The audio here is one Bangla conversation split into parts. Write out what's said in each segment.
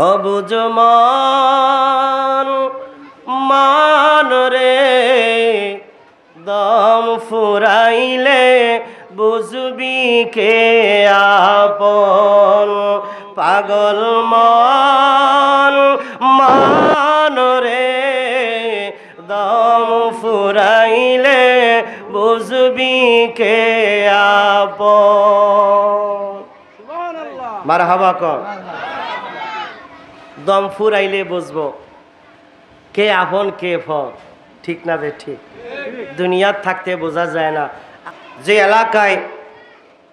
অবুঝ মান রে, দম ফুরাইলে বুঝবি কে আপন। পাগল মান রে, দম ফুরাইলে বুঝবি কে আপন। মারহাবা কর। দম ফুরাইলে বুঝবো কে আপন কে পর, ঠিক না বে ঠিক? দুনিয়ার থাকতে বোঝা যায় না। যে এলাকায়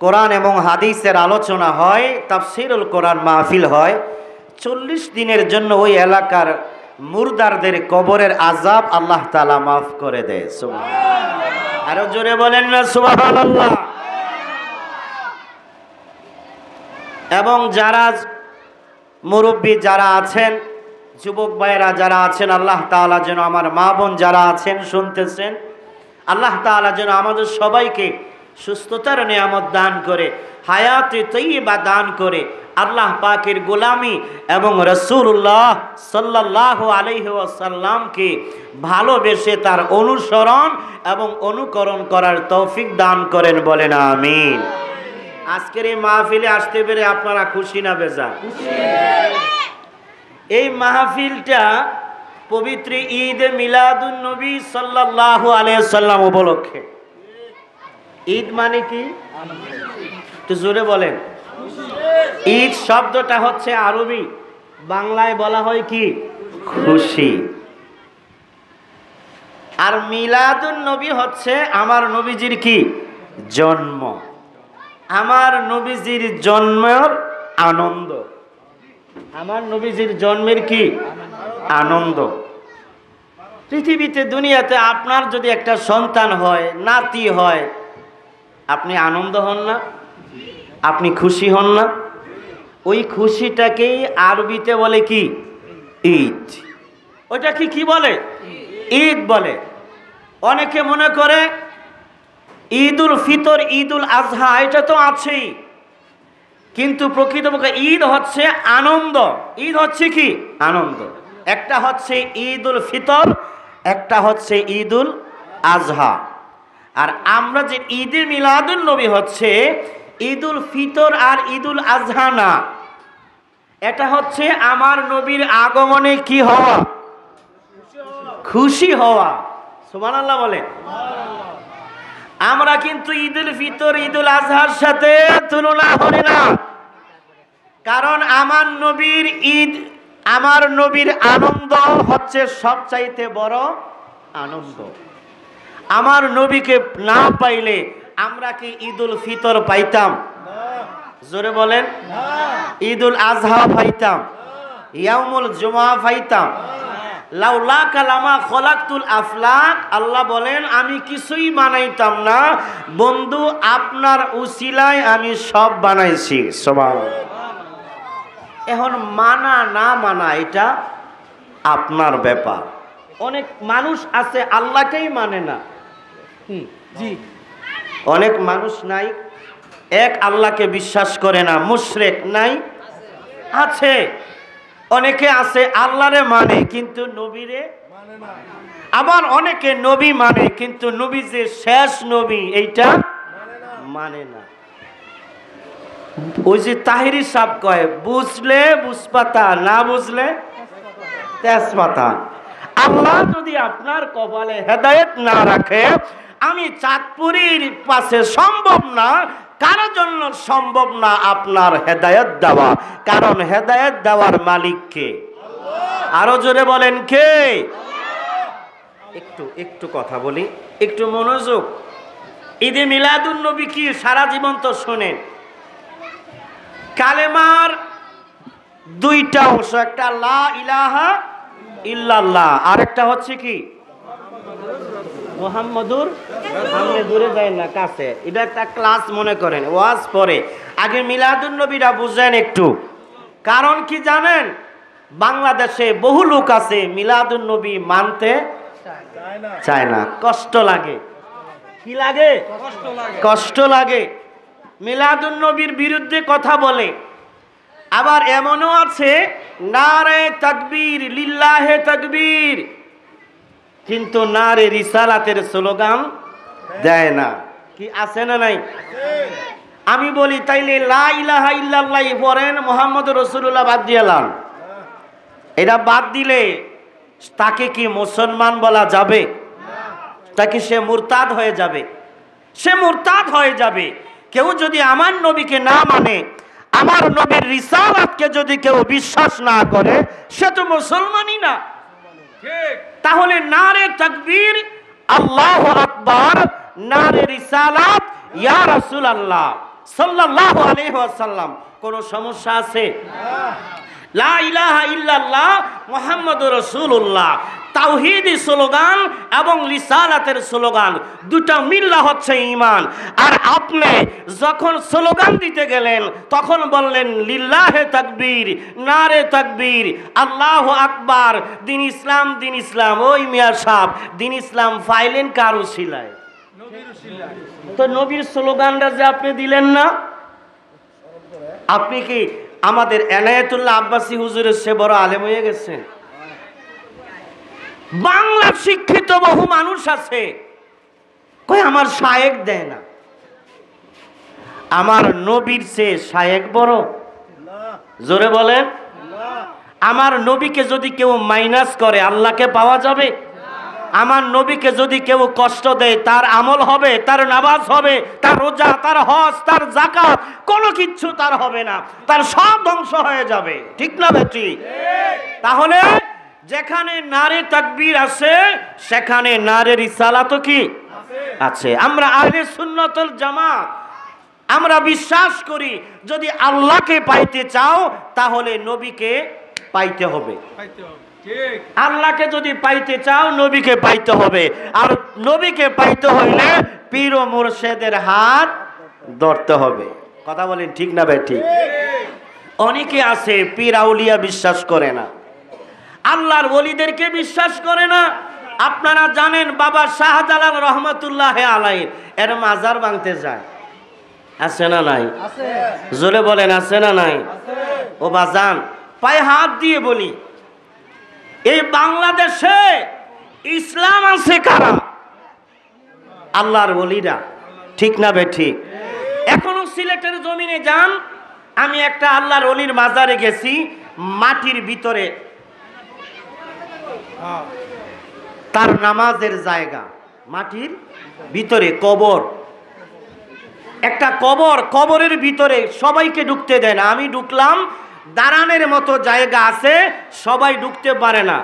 কোরআন এবং হাদিসের আলোচনা হয়, তাফসীরুল কোরআন মাহফিল হয়, 40 দিনের জন্য ওই এলাকার মুরদারদের কবরের আযাব আল্লাহ তাআলা মাফ করে দেয়। সুবহানাল্লাহ। আরো জোরে বলেন না সুবহানাল্লাহ। এবং যারা মুরব্বী যারা আছেন, যুবক ভাইয়েরা যারা আছেন, আল্লাহ তাআলা যেন আমার মা বোন যারা আছেন শুনতেছেন, আল্লাহ তাআলা যেন আমাদের সবাইকে সুস্থতার নিয়ামত দান করে, হায়াতে তৈয়বা দান করে, আল্লাহ পাকের গোলামি এবং রাসূলুল্লাহ সাল্লাল্লাহু আলাইহি ওয়াসাল্লামকে ভালোবেসে তার অনুসরণ এবং অনুকরণ করার তৌফিক দান করেন, বলেন আমিন। আজকের এই মাহফিলে আসতে পেরে আপনারা খুশি না বেজার? এই মাহফিলটা পবিত্র ঈদ মিলাদুন নবী সাল্লাল্লাহু আলাইহি ওয়াসাল্লাম উপলক্ষে। ঈদ মানে কি? একটু জোরে বলেন। ঈদ শব্দটা হচ্ছে আরবি, বাংলায় বলা হয় কি? খুশি। আর মিলাদুন নবী হচ্ছে আমার নবীজির কি? জন্ম। আমার নবীজির জন্মের আনন্দ, আমার নবীজির জন্মের কি আনন্দ। পৃথিবীতে দুনিয়াতে আপনার যদি একটা সন্তান হয়, নাতি হয়, আপনি আনন্দ হন না? আপনি খুশি হন না? ওই খুশিটাকেই আরবিতে বলে কি? ঈদ। ওইটা কি বলে? ঈদ বলে। অনেকে মনে করে ঈদুল ফিতর, ঈদুল আজহা এটা তো আছেই, কিন্তু প্রকৃতপক্ষে ঈদ হচ্ছে আনন্দ। ঈদ হচ্ছে কি? আনন্দ। একটা হচ্ছে ঈদুল ফিতর, একটা হচ্ছে ঈদুল আজহা। আর আমরা যে ঈদে মিলাদুন নবী হচ্ছে ঈদুল ফিতর আর ঈদুল আজহা না, এটা হচ্ছে আমার নবীর আগমনে কি হওয়া? খুশি হওয়া। সুবহানাল্লাহ বলে। আমরা কিন্তু ঈদুল ফিতর, ঈদুল আজহার সাথে তুলনা করি না, কারণ আমার নবীর ঈদ, আমার নবীর আনন্দ হচ্ছে সবচাইতে বড় আনন্দ। আমার নবীকে না পাইলে আমরা কি ঈদুল ফিতর পাইতাম? জোরে বলেন। ঈদুল আজহা পাইতাম? ইয়াউমুল জুমআ পাইতাম? লাউলা কালামা খলাকতুল আফলাক, আল্লাহ বলেন আমি কিছুই বানাইতাম না বন্ধু, আপনার উসিলায় আমি সব বানাইছি। সুবহানাল্লাহ। এখন মানা না মানা এটা আপনার ব্যাপার। অনেক মানুষ আছে আল্লাহকেই মানে না। জি, অনেক মানুষ নাই এক আল্লাহকে বিশ্বাস করে না, মুশরিক নাই? আছে। অনেকে আছে আল্লাহরে মানে কিন্তু নবীরে মানে না। আবার অনেকে নবী মানে কিন্তু নবী যে শেষ নবী এইটা মানে না। ওই যে তাহিরি সাহেব কয়, বুঝলে বুঝপাতা, না বুঝলে তেজপাতা। আল্লাহ যদি আপনার কপালে হেদায়েত না রাখে, আমি চাঁদপুরীর পাশে সম্ভব না, কারোর জন্য সম্ভব না আপনার হেদায়েত দেওয়া, কারণ হেদায়েত দেওয়ার মালিক কে? আরো জোরে বলেন কে? একটু কথা বলি, একটু মনোযোগ। ঈদে মিলাদুন নবী কি সারা জীবন তো শোনেন। কালেমার দুইটা অংশ, একটা লা ইলাহা ইল্লাল্লাহ, আরেকটা হচ্ছে কি মুহাম্মাদুর। সামনে দূরে যায় না, কাছে। এটা একটা ক্লাস মনে করেন, ওয়াজ পরে আগে মিলাদুন নবীরা বুঝেন একটু। কারণ কি জানেন, বাংলাদেশে বহু লোক আছে মিলাদুন নবী মানতে চায় না, কষ্ট লাগে। কি লাগে? কষ্ট লাগে। মিলাদুন নবীর বিরুদ্ধে কথা বলে। আবার এমনও আছে নারে তাকবীর লিল্লাহে তাকবীর, কিন্তু নারে রিসালাতের স্লোগান দেয় না। কি আছে না নাই? আমি বলি তাইলে লা ইলাহা ইল্লাল্লাহ পড়েন, মুহাম্মদুর রাসূলুল্লাহ বাদ দিলাম, এটা বাদ দিলে তাকে কি মুসলমান বলা যাবে? তাকে সে মুরতাদ হয়ে যাবে, সে মুরতাদ হয়ে যাবে। কেউ যদি আমার নবীকে না মানে, আমার নবীর রিসালাতকে যদি কেউ বিশ্বাস না করে, সে তো মুসলমানই না। তাহলে নারে তাকবীর আল্লাহু আকবার, নারে রিসালাত ইয়া রাসূলুল্লাহ সাল্লাল্লাহু আলাইহি ওয়াসাল্লাম, কোনো সমস্যা আছে? লা ইলাহা ইল্লাল্লাহ মুহাম্মাদুর রাসূলুল্লাহ, তাওহীদি স্লোগান এবং রিসালাতের স্লোগান, দুটা মিল্লা হচ্ছে ঈমান। আর আপনি যখন স্লোগান দিতে গেলেন তখন বললেন লিল্লাহে তাকবীর, নারে তাকবীর, আল্লাহু আকবার, দিন ইসলাম, দিন ইসলাম। ওই মিয়া সাহেব, দিন ইসলাম ফাইলেন কার উসিলায়? তো নবীর স্লোগানটা যে আপনি দিলেন না, আপনি কি আমাদের এনায়েতুল্লাহ আব্বাসী হুজুরের সে বড় আলেম হয়ে গেছেন? বাংলা শিক্ষিত বহু মানুষ আছে, কই আমার শায়েক দেয় না। আমার নবীর সে শায়েক বড়? জোরে বলেন। আমার নবীকে যদি কেউ মাইনাস করে আল্লাহকে পাওয়া যাবে? আমার নবীকে যদি কেউ কষ্ট দেয় তার আমল হবে, তার নামাজ হবে, তার রোজা, তার হজ, তার যাকাত, কোনো কিচ্ছু তার হবে না, তার সব ধ্বংস হয়ে যাবে। ঠিক না বেটি? তাহলে যেখানে নারে তাকবীর আছে সেখানে নারে রিসালাতও কি আছে। আমরা আহলে সুন্নাতুল জামাত, আমরা বিশ্বাস করি যদি আল্লাহকে পাইতে চাও তাহলে নবীকে পাইতে হবে। আল্লাহকে যদি পাইতে চাও নবীকে পাইতে হবে। আর নবীকে পাইতে হইলে পীর ও মুর্শিদের হাত ধরতে হবে। কথা বলেন ঠিক না ভাই? ঠিক। অনেকে আছে পীর আউলিয়া বিশ্বাস করে না, আল্লাহর ওলিদেরকে বিশ্বাস করে না। আপনারা জানেন বাবা শাহজালাল রহমাতুল্লাহ আলাইহি এর মাজার ভাঙতে যায়, আছে না নাই? জোরে বলেন আছে না নাই? ও বাজান, পায়ে হাত দিয়ে বলি, এই বাংলাদেশে ইসলাম আছে কারা? আল্লাহর ওলিরা। ঠিক না বে ঠিক? এখনো সিলেটের জমিনে যান, আমি একটা আল্লাহর ওলির মাজারে গেছি, মাটির ভিতরে তার নামাজের জায়গা, মাটির ভিতরে কবর, একটা কবর, কবরের ভিতরে সবাইকে ঢুকতে দেয় না। আমি ঢুকলাম, দাঁড়ানোর মতো জায়গা আছে, সবাই ঢুকতে পারে না।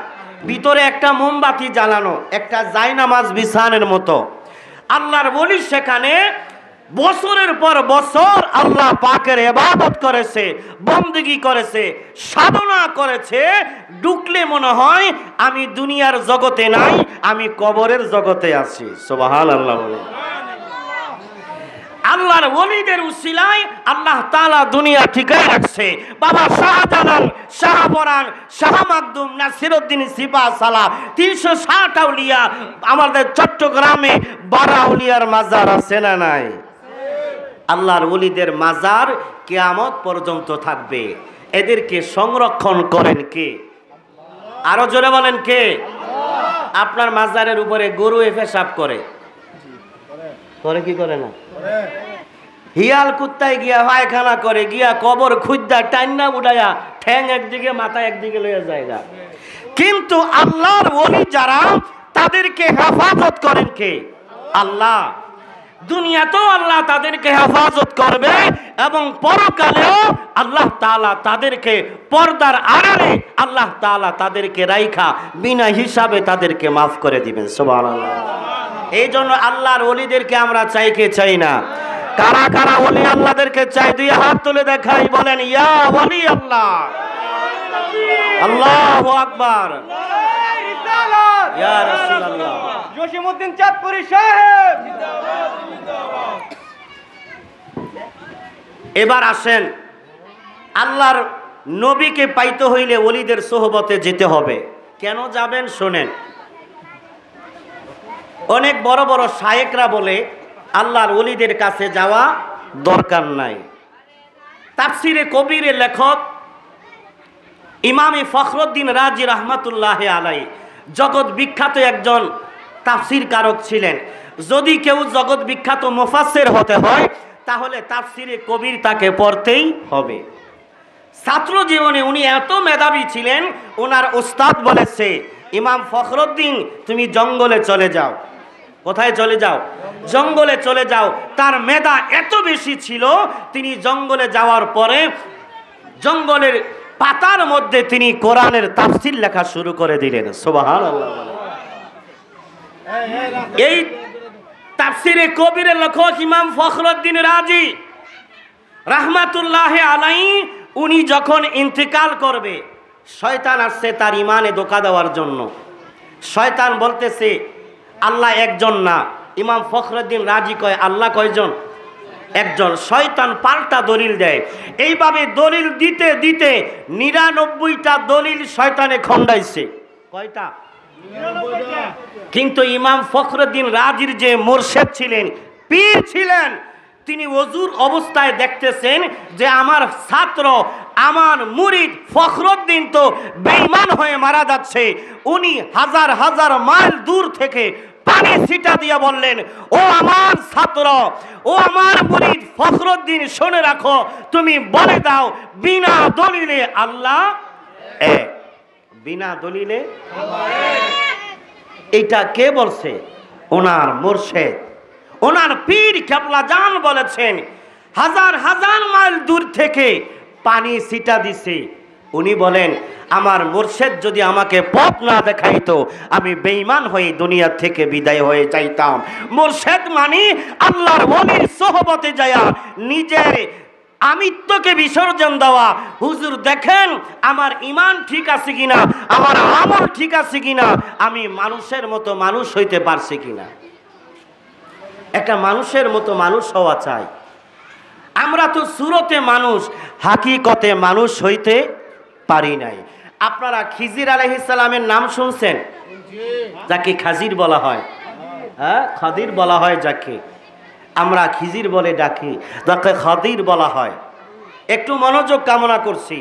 ভিতরে একটা মোমবাতি জ্বালানো, একটা জায়নামাজ বিছানের মতো। আল্লাহর ওলি সেখানে বছরের পর বছর আল্লাহ পাকের ইবাদত করেছে, বন্দেগী করেছে, সাধনা করেছে। ঢুকলে মনে হয় আমি দুনিয়ার জগতে নাই, আমি কবরের জগতে আছি। সুবহানাল্লাহ বলে। আল্লাহর ওলিদের উসিলায় আল্লাহ তাআলা দুনিয়া ঠিকই রাখছে। বাবা শাহজালাল, শাহপরান, শাহ মাকদুম, নাসিরউদ্দিন সিপা সালাহ, 360 আউলিয়া, আমাদের চট্টগ্রামে 12 আউলিয়ার মাজার আছে না নাই? আল্লাহর ওলিদের মাজার কিয়ামত পর্যন্ত থাকবে। এদেরকে সংরক্ষণ করেন কে? আরো জোরে বলেন কে? আপনার মাজারের উপরে গরু পেশাব করে, করে কি করে না? হিয়াল কুত্তায় গিয়া পায়খানা করে, গিয়া কবর খুদ্দা টাইনা উড়াইয়া ঠ্যাং একদিকে মাথা একদিকে লইয়া জায়গা। কিন্তু আল্লাহর ওলি যারা, তাদেরকে হেফাজত করেন কে? আল্লাহ। দুনিয়াতেও আল্লাহ তাদেরকে হেফাজত করবে এবং পরকালেও আল্লাহ তাআলা তাদেরকে পর্দার আড়ালে আল্লাহ তাআলা তাদেরকে রাইখা বিনা হিসাবে তাদেরকে মাফ করে দিবেন। সুবহানাল্লাহ। এই জন্য আল্লাহর ওলিদেরকে আমরা চাই কে চাই না? কারা কারা ওলি আল্লাহদেরকে চাই? দুই হাত তুলে দেখাই, বলেন ইয়া ওলি আল্লাহ, আল্লাহু আকবার, ইয়া রাসূলুল্লাহ। জসিমউদ্দিন চাঁদপুরি সাহেব। এবার আসেন, আল্লাহর নবীকে পাইতে হইলে ওলিদের সোহবতে যেতে হবে। কেন যাবেন শোনেন। অনেক বড় বড় শায়েকরা বলে আল্লাহর ওলিদের কাছে যাওয়া দরকার নাই। তাফসিরে কবিরের লেখক ইমামে ফখরুদ্দিন রাজি রহমাতুল্লাহ আলাইহি জগৎ বিখ্যাত একজন তাফসির কারক ছিলেন। যদি কেউ জগৎ বিখ্যাত মুফাসসির হতে হয় তাহলে তাফসিরে কবির তাকে পড়তেই হবে। ছাত্র জীবনে উনি এত মেধাবী ছিলেন, ওনার ওস্তাদ বলেছে, ইমাম ফখরুদ্দিন তুমি জঙ্গলে চলে যাও। কোথায় চলে যাও? জঙ্গলে চলে যাও। তার মেধা এত বেশি ছিল, তিনি জঙ্গলে যাওয়ার পরে জঙ্গলের পাতার মধ্যে তিনি কোরআনের তাফসির লেখা শুরু করে দিলেন। সুবহানাল্লাহ। এই তাফসিরে কবিরের লেখক ইমাম ফখরুদ্দিন রাজি রাহমাতুল্লাহ আলাইহি, উনি যখন ইন্তেকাল করবে, শয়তান আসছে তার ইমানে ধোঁকা দেওয়ার জন্য। শয়তান বলতেছে আল্লাহ একজন না। ইমাম ফখরুদ্দিন রাজি কয় আল্লাহ কয়জন? একজন। শয়তান পাল্টা দলিল দেয়। এইভাবে দলিল দিতে দিতে 99টা দলিল শয়তানে খণ্ডাইছে। কয়টা? কিন্তু ইমাম ফখরুদ্দিন রাজির যে মুর্শিদ ছিলেন, পীর ছিলেন, তিনি ওযুর অবস্থায় দেখতেছেন যে আমার ছাত্র, আমার মুরিদ ফখরুদ্দিন তো বেঈমান হয়ে মারা যাচ্ছে। উনি হাজার হাজার মাইল দূর থেকে পানি ছিটা দিয়া বললেন, ও আমার ছাত্র, ও আমার মুরিদ ফখরুদ্দিন, শুনে রাখো, তুমি বলে দাও বিনা দলিলে আল্লাহ এক। বিনা দলিলে এটা কে বলছে? ওনার মুর্শিদ, ওনার পীর কেবলা জান বলেছেন। হাজার হাজার মাইল দূর থেকে পানি ছিটা দিছে। উনি বলেন আমার মুর্শিদ যদি আমাকে পথ না দেখাইতো, আমি বেঈমান হয়ে দুনিয়া থেকে বিদায় হয়ে যাইতাম। মুর্শিদ মানে আল্লাহর ওলির সোহবতে যায়া নিজের আমিত্বকে বিসর্জন দেওয়া। হুজুর দেখেন আমার ঈমান ঠিক আছে কিনা, আমার আমল ঠিক আছে কিনা, আমি মানুষের মতো মানুষ হইতে পারছি কিনা। একটা মানুষের মতো মানুষ হওয়া চাই। আমরা তো সুরতে মানুষ, হাকিকতে মানুষ হইতে পারি নাই। আপনারা খিজির আলাইহিস সালামের নাম শুনছেন? যাকে খাজির বলা হয়, হ্যাঁ, খাদির বলা হয় যাকে, আমরা খিজির বলে ডাকি, যাকে খাদির বলা হয়। একটু মনোযোগ কামনা করছি।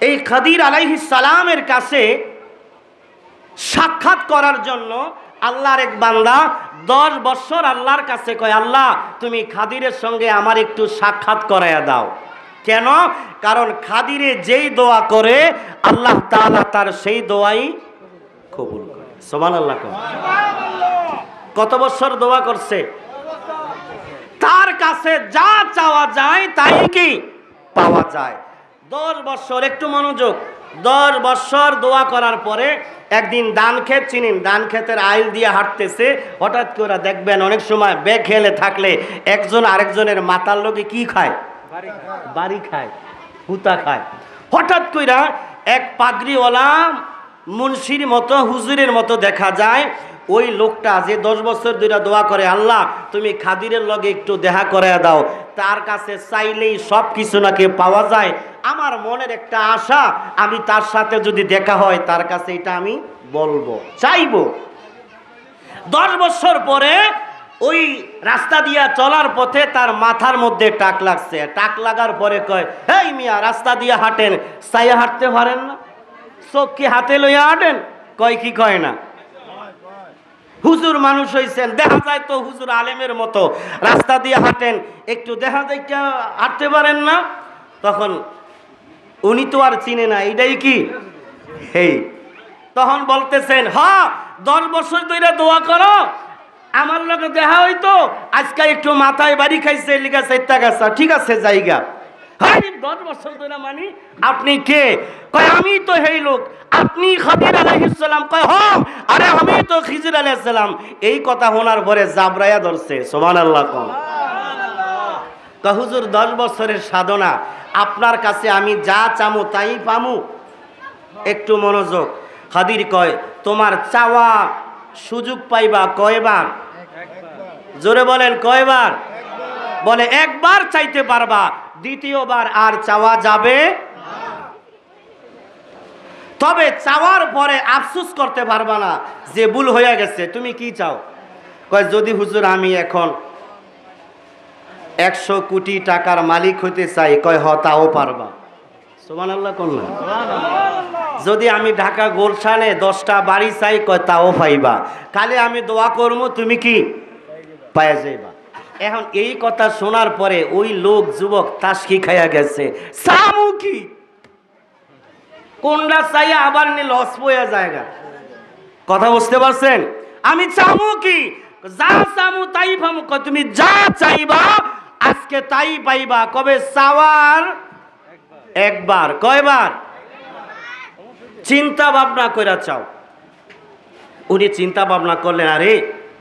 এই খাদির আলাইহিস সালামের কাছে সাক্ষাৎ করার জন্য আল্লাহর এক বান্দা 10 বছর আল্লাহর কাছে কয়, আল্লাহ তুমি খাদিরের সঙ্গে আমার একটু সাক্ষাৎ করাইয়া দাও। কেন? কারণ খাদিরে যেই দোয়া করে আল্লাহ তাআলা তার সেই দোয়াই কবুল করে। সুবহানাল্লাহ। কত বছর দোয়া করছে? তার কাছে যা চাওয়া যায় তাই কি পাওয়া যায়। 10 বছর, একটু মনোযোগ। 10 বছর দোয়া করার পরে একদিন ধান ক্ষেত চিনেন, ধান ক্ষেতের আইল দিয়ে হাঁটতেছে। হঠাৎ করে দেখবেন অনেক সময় বেখেলে থাকলে একজন আরেকজনের মাথার লগে কি খায়? বাড়ি খায়, হুতা খায়। হঠাৎ কইরা এক পাগড়িওয়ালা মুন্সির মতো, হুজুরের মতো দেখা যায়। ওই লোকটা যে 10 বছর ধরে দোয়া করে, আল্লাহ তুমি খাদিরের লগে একটু দেখা করাইয়া দাও, তার কাছে চাইলেই সব কিছু নাকি পাওয়া যায়। আমার মনের একটা আশা, আমি তার সাথে যদি দেখা হয় তার কাছে এটা আমি বলবো, চাইবো। 10 বছর পরে ওই রাস্তা দিয়া চলার পথে তার মাথার মধ্যে টাক লাগছে। টাক লাগার পরে কয়, হেই মিয়া, রাস্তা দিয়া হাঁটেন, চাইয়া হাঁটতে পারেন না? চোখ কি হাতে লইয়া হাঁটেন? কয় কি কয় না? হুজুর মানুষ হইছেন, দেখা যায় তো হুজুর আলেমের মতো, রাস্তা দিয়ে হাঁটেন, একটু দেখা যায় হাঁটতে পারেন না? তখন উনি তো আর চিনে না এটাই কি হেই। তখন বলতেছেন, হ্যাঁ 10 বছর ধরে দোয়া করো, আমার লগে দেখা হইতো, আজকে একটু মাথায় বাড়ি খাইছে, লিগা চাইতা গাছা, ঠিক আছে জায়গা। 10 বছর ধরে মানি? আপনি কে? কয় আমি তো হেই লোক। আপনি খাদির আলাইহিস সালাম? কয় হ্যাঁ, আরে আমি তো খিজির আলাইহিস সালাম। এই কথা শোনার পরে জাবরায়া ধরছে। সুবহানাল্লাহ। কয় হুজুর 10 বছরের সাধনা, আপনার কাছে আমি যা চামু তাই পামু? একটু মনোযোগ। খাদির কয়, তোমার চাওয়া সুযোগ পাইবা কয়বার? জোরে বলেন কয়বার? বলে একবার চাইতে পারবা, দ্বিতীয়বার আর চাওয়া যাবে। তবে চাওয়ার পরে আফসোস করতে পারবা না যে ভুল হয়ে গেছে। তুমি কি চাও? কয় যদি হুজুর আমি এখন 100 কোটি টাকার মালিক হইতে চাই। কয় হ, তাও পারবা। সুবহানাল্লাহ কোন না? যদি আমি ঢাকা গুলশানে 10টা বাড়ি চাই কয় তাও পাইবা, খালি আমি দোয়া করবো তুমি কি পাইয়া যাইবা। এখন এই কথা শোনার পরে ওই লোক যুবক তাসকি খাইয়া গেছে, সামু কি কোনটা চাইয়া আবার নি লস পয়া জায়গা। কথা বুঝতে পারছেন? আমি চামু কি যা চামু তাই পামু, তুমি যা চাইবা আজকে তাই পাইবা। কবে চাওয়ার একবার, কয়বার? চিন্তা ভাবনা কইরা চাও। উনি চিন্তা ভাবনা করলেন, আরে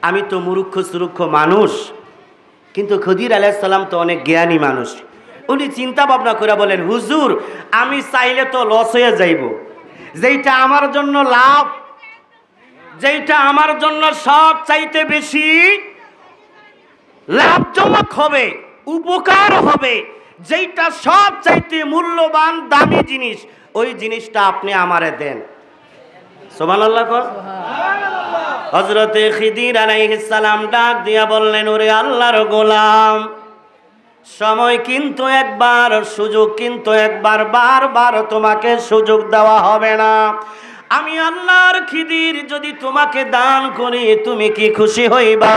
আমি তো মূর্খ সুরুক্ষ মানুষ, কিন্তু খদির আলাইহিস সালাম তো অনেক জ্ঞানী মানুষ। উনি চিন্তা ভাবনা করে বলেন, হুজুর আমি চাইলে তো লস হয়ে যাইব, যেইটা আমার জন্য লাভ, যেইটা আমার জন্য সব চাইতে বেশি লাভজনক হবে, উপকার হবে, যেইটা সব চাইতে মূল্যবান দামি জিনিস, ওই জিনিসটা আপনি আমারে দেন। সুবহানাল্লাহ কর। হযরতে খিদির আলাইহিস সালাম ডাক দিয়া বললেন, ওরে আল্লাহর গোলাম, সময় কিন্তু একবার, সুযোগ কিন্তু একবার, বারবার তোমাকে সুযোগ দেওয়া হবে না। আমি আল্লাহর খিদির যদি তোমাকে দান করি, তুমি কি খুশি হইবা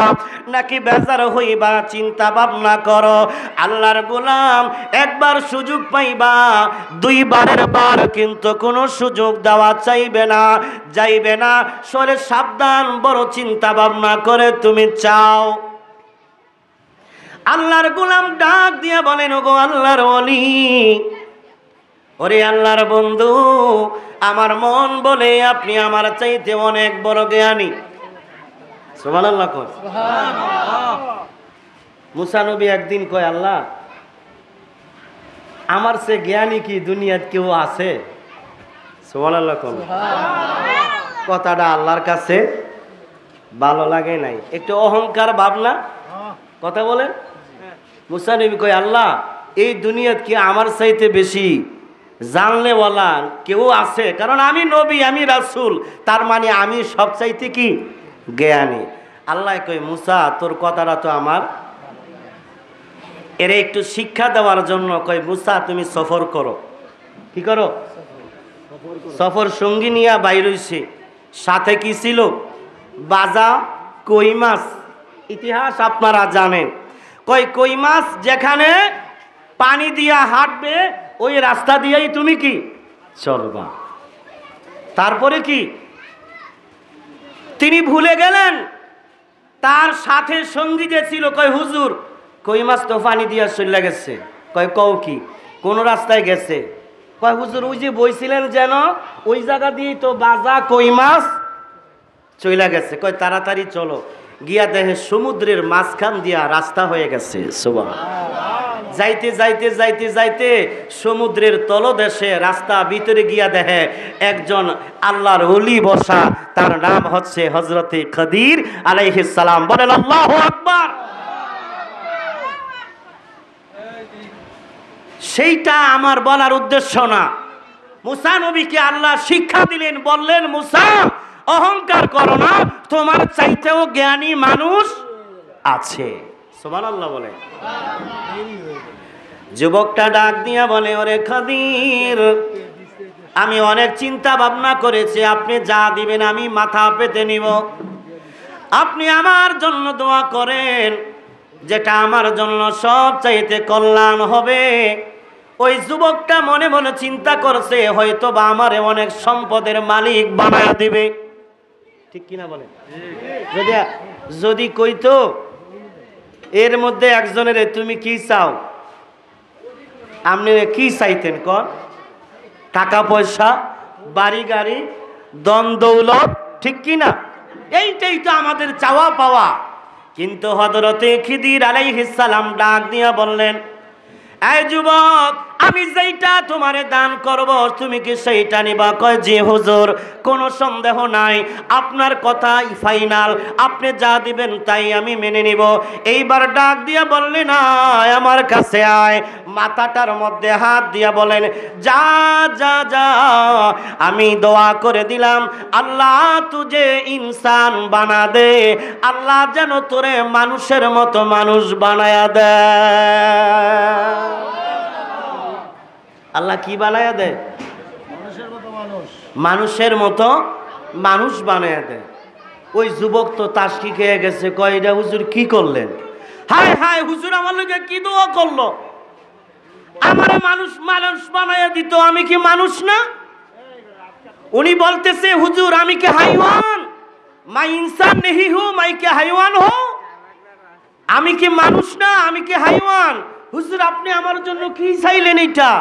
নাকি বেজার হইবা? চিন্তা ভাবনা করো। আল্লাহর গোলাম একবার সুযোগ পাইবা, দুইবারের বার কিন্তু কোনো সুযোগ দেওয়া চাইবে না, যাইবে না। সরে সাবধান, বড় চিন্তা ভাবনা করে তুমি চাও। আল্লাহর গোলাম ডাক দিয়া বলেন, ওগো আল্লাহর ওলি, ওরে আল্লাহর বন্ধু, আমার মন বলে আপনি আমার চাইতে অনেক বড় জ্ঞানী। সুবহানাল্লাহ কয়। মুসা নবী একদিন কয়, আল্লাহ আমার সে জ্ঞানী কি দুনিয়াত কেউ আছে? সুবহানাল্লাহ কয়। কথাটা আল্লাহর কাছে ভালো লাগে নাই, একটু অহংকার ভাবনা কথা বলেন। মুসা নবী কয়, আল্লাহ এই দুনিয়াত কি আমার চাইতে বেশি জানলেওয়ালা কেউ আছে? কারণ আমি নবী, আমি রাসূল, তার মানে আমি সব চাইতে কি জ্ঞানী। আল্লাহ কয়, মুসা তোর কথাটা তো আমার, এর একটু শিক্ষা দেওয়ার জন্য কয়, মুসা তুমি সফর করো। কি করো? সফর সঙ্গী নিয়ে বাইর হইছে, সাথে কি ছিল? বাজা কই মাছ। ইতিহাস আপনারা জানেন, কই মাছ যেখানে পানি দিয়া হাঁটবে ওই রাস্তা দিয়েই তুমি কি চলবা। তারপরে কি তিনি ভুলে গেলেন, তার সাথে সঙ্গী যে ছিল, কয় হুজুর কই মাছ তো পানি দিয়া চলে গেছে। কয় কও কি, কোন রাস্তায় গেছে? কয় হুজুর ওই যে বইছিলেন যেন ওই জায়গা দিয়েই তো বাজা কই মাছ চলে গেছে। কয় তাড়াতাড়ি চলো। গিয়া দেখে সমুদ্রের মাঝখান দিয়া রাস্তা হয়ে গেছে। সুবহানাল্লাহ। যাইতে যাইতে যাইতে যাইতে সমুদ্রের তলদেশে রাস্তা ভিতরে গিয়া দেখে একজন আল্লাহর ওলি বসা, তার নাম হচ্ছে হযরতে খদির আলাইহিস সালাম। বলেন আল্লাহু আকবার। সেইটা আমার বলার উদ্দেশ্য না। মুসা নবীকে আল্লাহ শিক্ষা দিলেন, বললেন মুসা অহংকার করো না, তোমার চাইতেও জ্ঞানী মানুষ আছে। সুবহানাল্লাহ বলে। যুবকটা ডাক দিয়া বলে, ওরে খদির, আমি অনেক চিন্তা ভাবনা করেছি, আপনি যা দিবেন আমি মাথা পেতে নিব। আপনি আমার জন্য দোয়া করেন, যেটা আমার জন্য সব চাইতে কল্যাণ হবে। ওই যুবকটা মনে মনে চিন্তা করছে, হয়তো বা আমারে অনেক সম্পদের মালিক বানায়া দিবে। ঠিক কিনা বলে? যদি কইতো এর মধ্যে একজনের তুমি কি চাও, আপনি কি চাইতেন কর? টাকা পয়সা, বাড়ি গাড়ি, দন দৌলত, ঠিক কিনা? এইটাই তো আমাদের চাওয়া পাওয়া। কিন্তু হযরতে খিদির আলাইহিস সালাম ডাক দিয়া বললেন, এই যুবক, আমি যেইটা তোমারে দান করব তুমি কি সেইটা নিবা? কয় জি হুজুর, কোনো সন্দেহ নাই, আপনার কথাই ফাইনাল, আপনি যা দিবেন তাই আমি মেনে নিব। এইবার ডাক দিয়া বললেন, আয় আমার কাছে আয়। মাথাটার মধ্যে হাত দিয়া বলেন, যা যা যা, আমি দোয়া করে দিলাম, আল্লাহ তুঝে ইনসান বানা দে, আল্লাহ যেন তোরে মানুষের মতো মানুষ বানায়া দেয়। আল্লাহ কি বানায়া দেয়? মানুষের মতো মানুষ বানায়া দেয়। ওই যুবক তো তাসকি খেয়ে গেছে, কয় এটা হুজুর কি করলেন? হায় হায় হুজুর আমার লোকে কি দোয়া করলো, আমার মানুষ মানুষ বানায়া দিত, আমি কি মানুষ না? উনি বলতেছে হুজুর আমি কি হাইওয়ান? মাই ইনসান নেহি হু, মাই কে হাইওয়ান হো? আমি কি মানুষ না, আমি কি হাইওয়ান? হুজুর আপনি আমার জন্য কি চাইলেন এটা?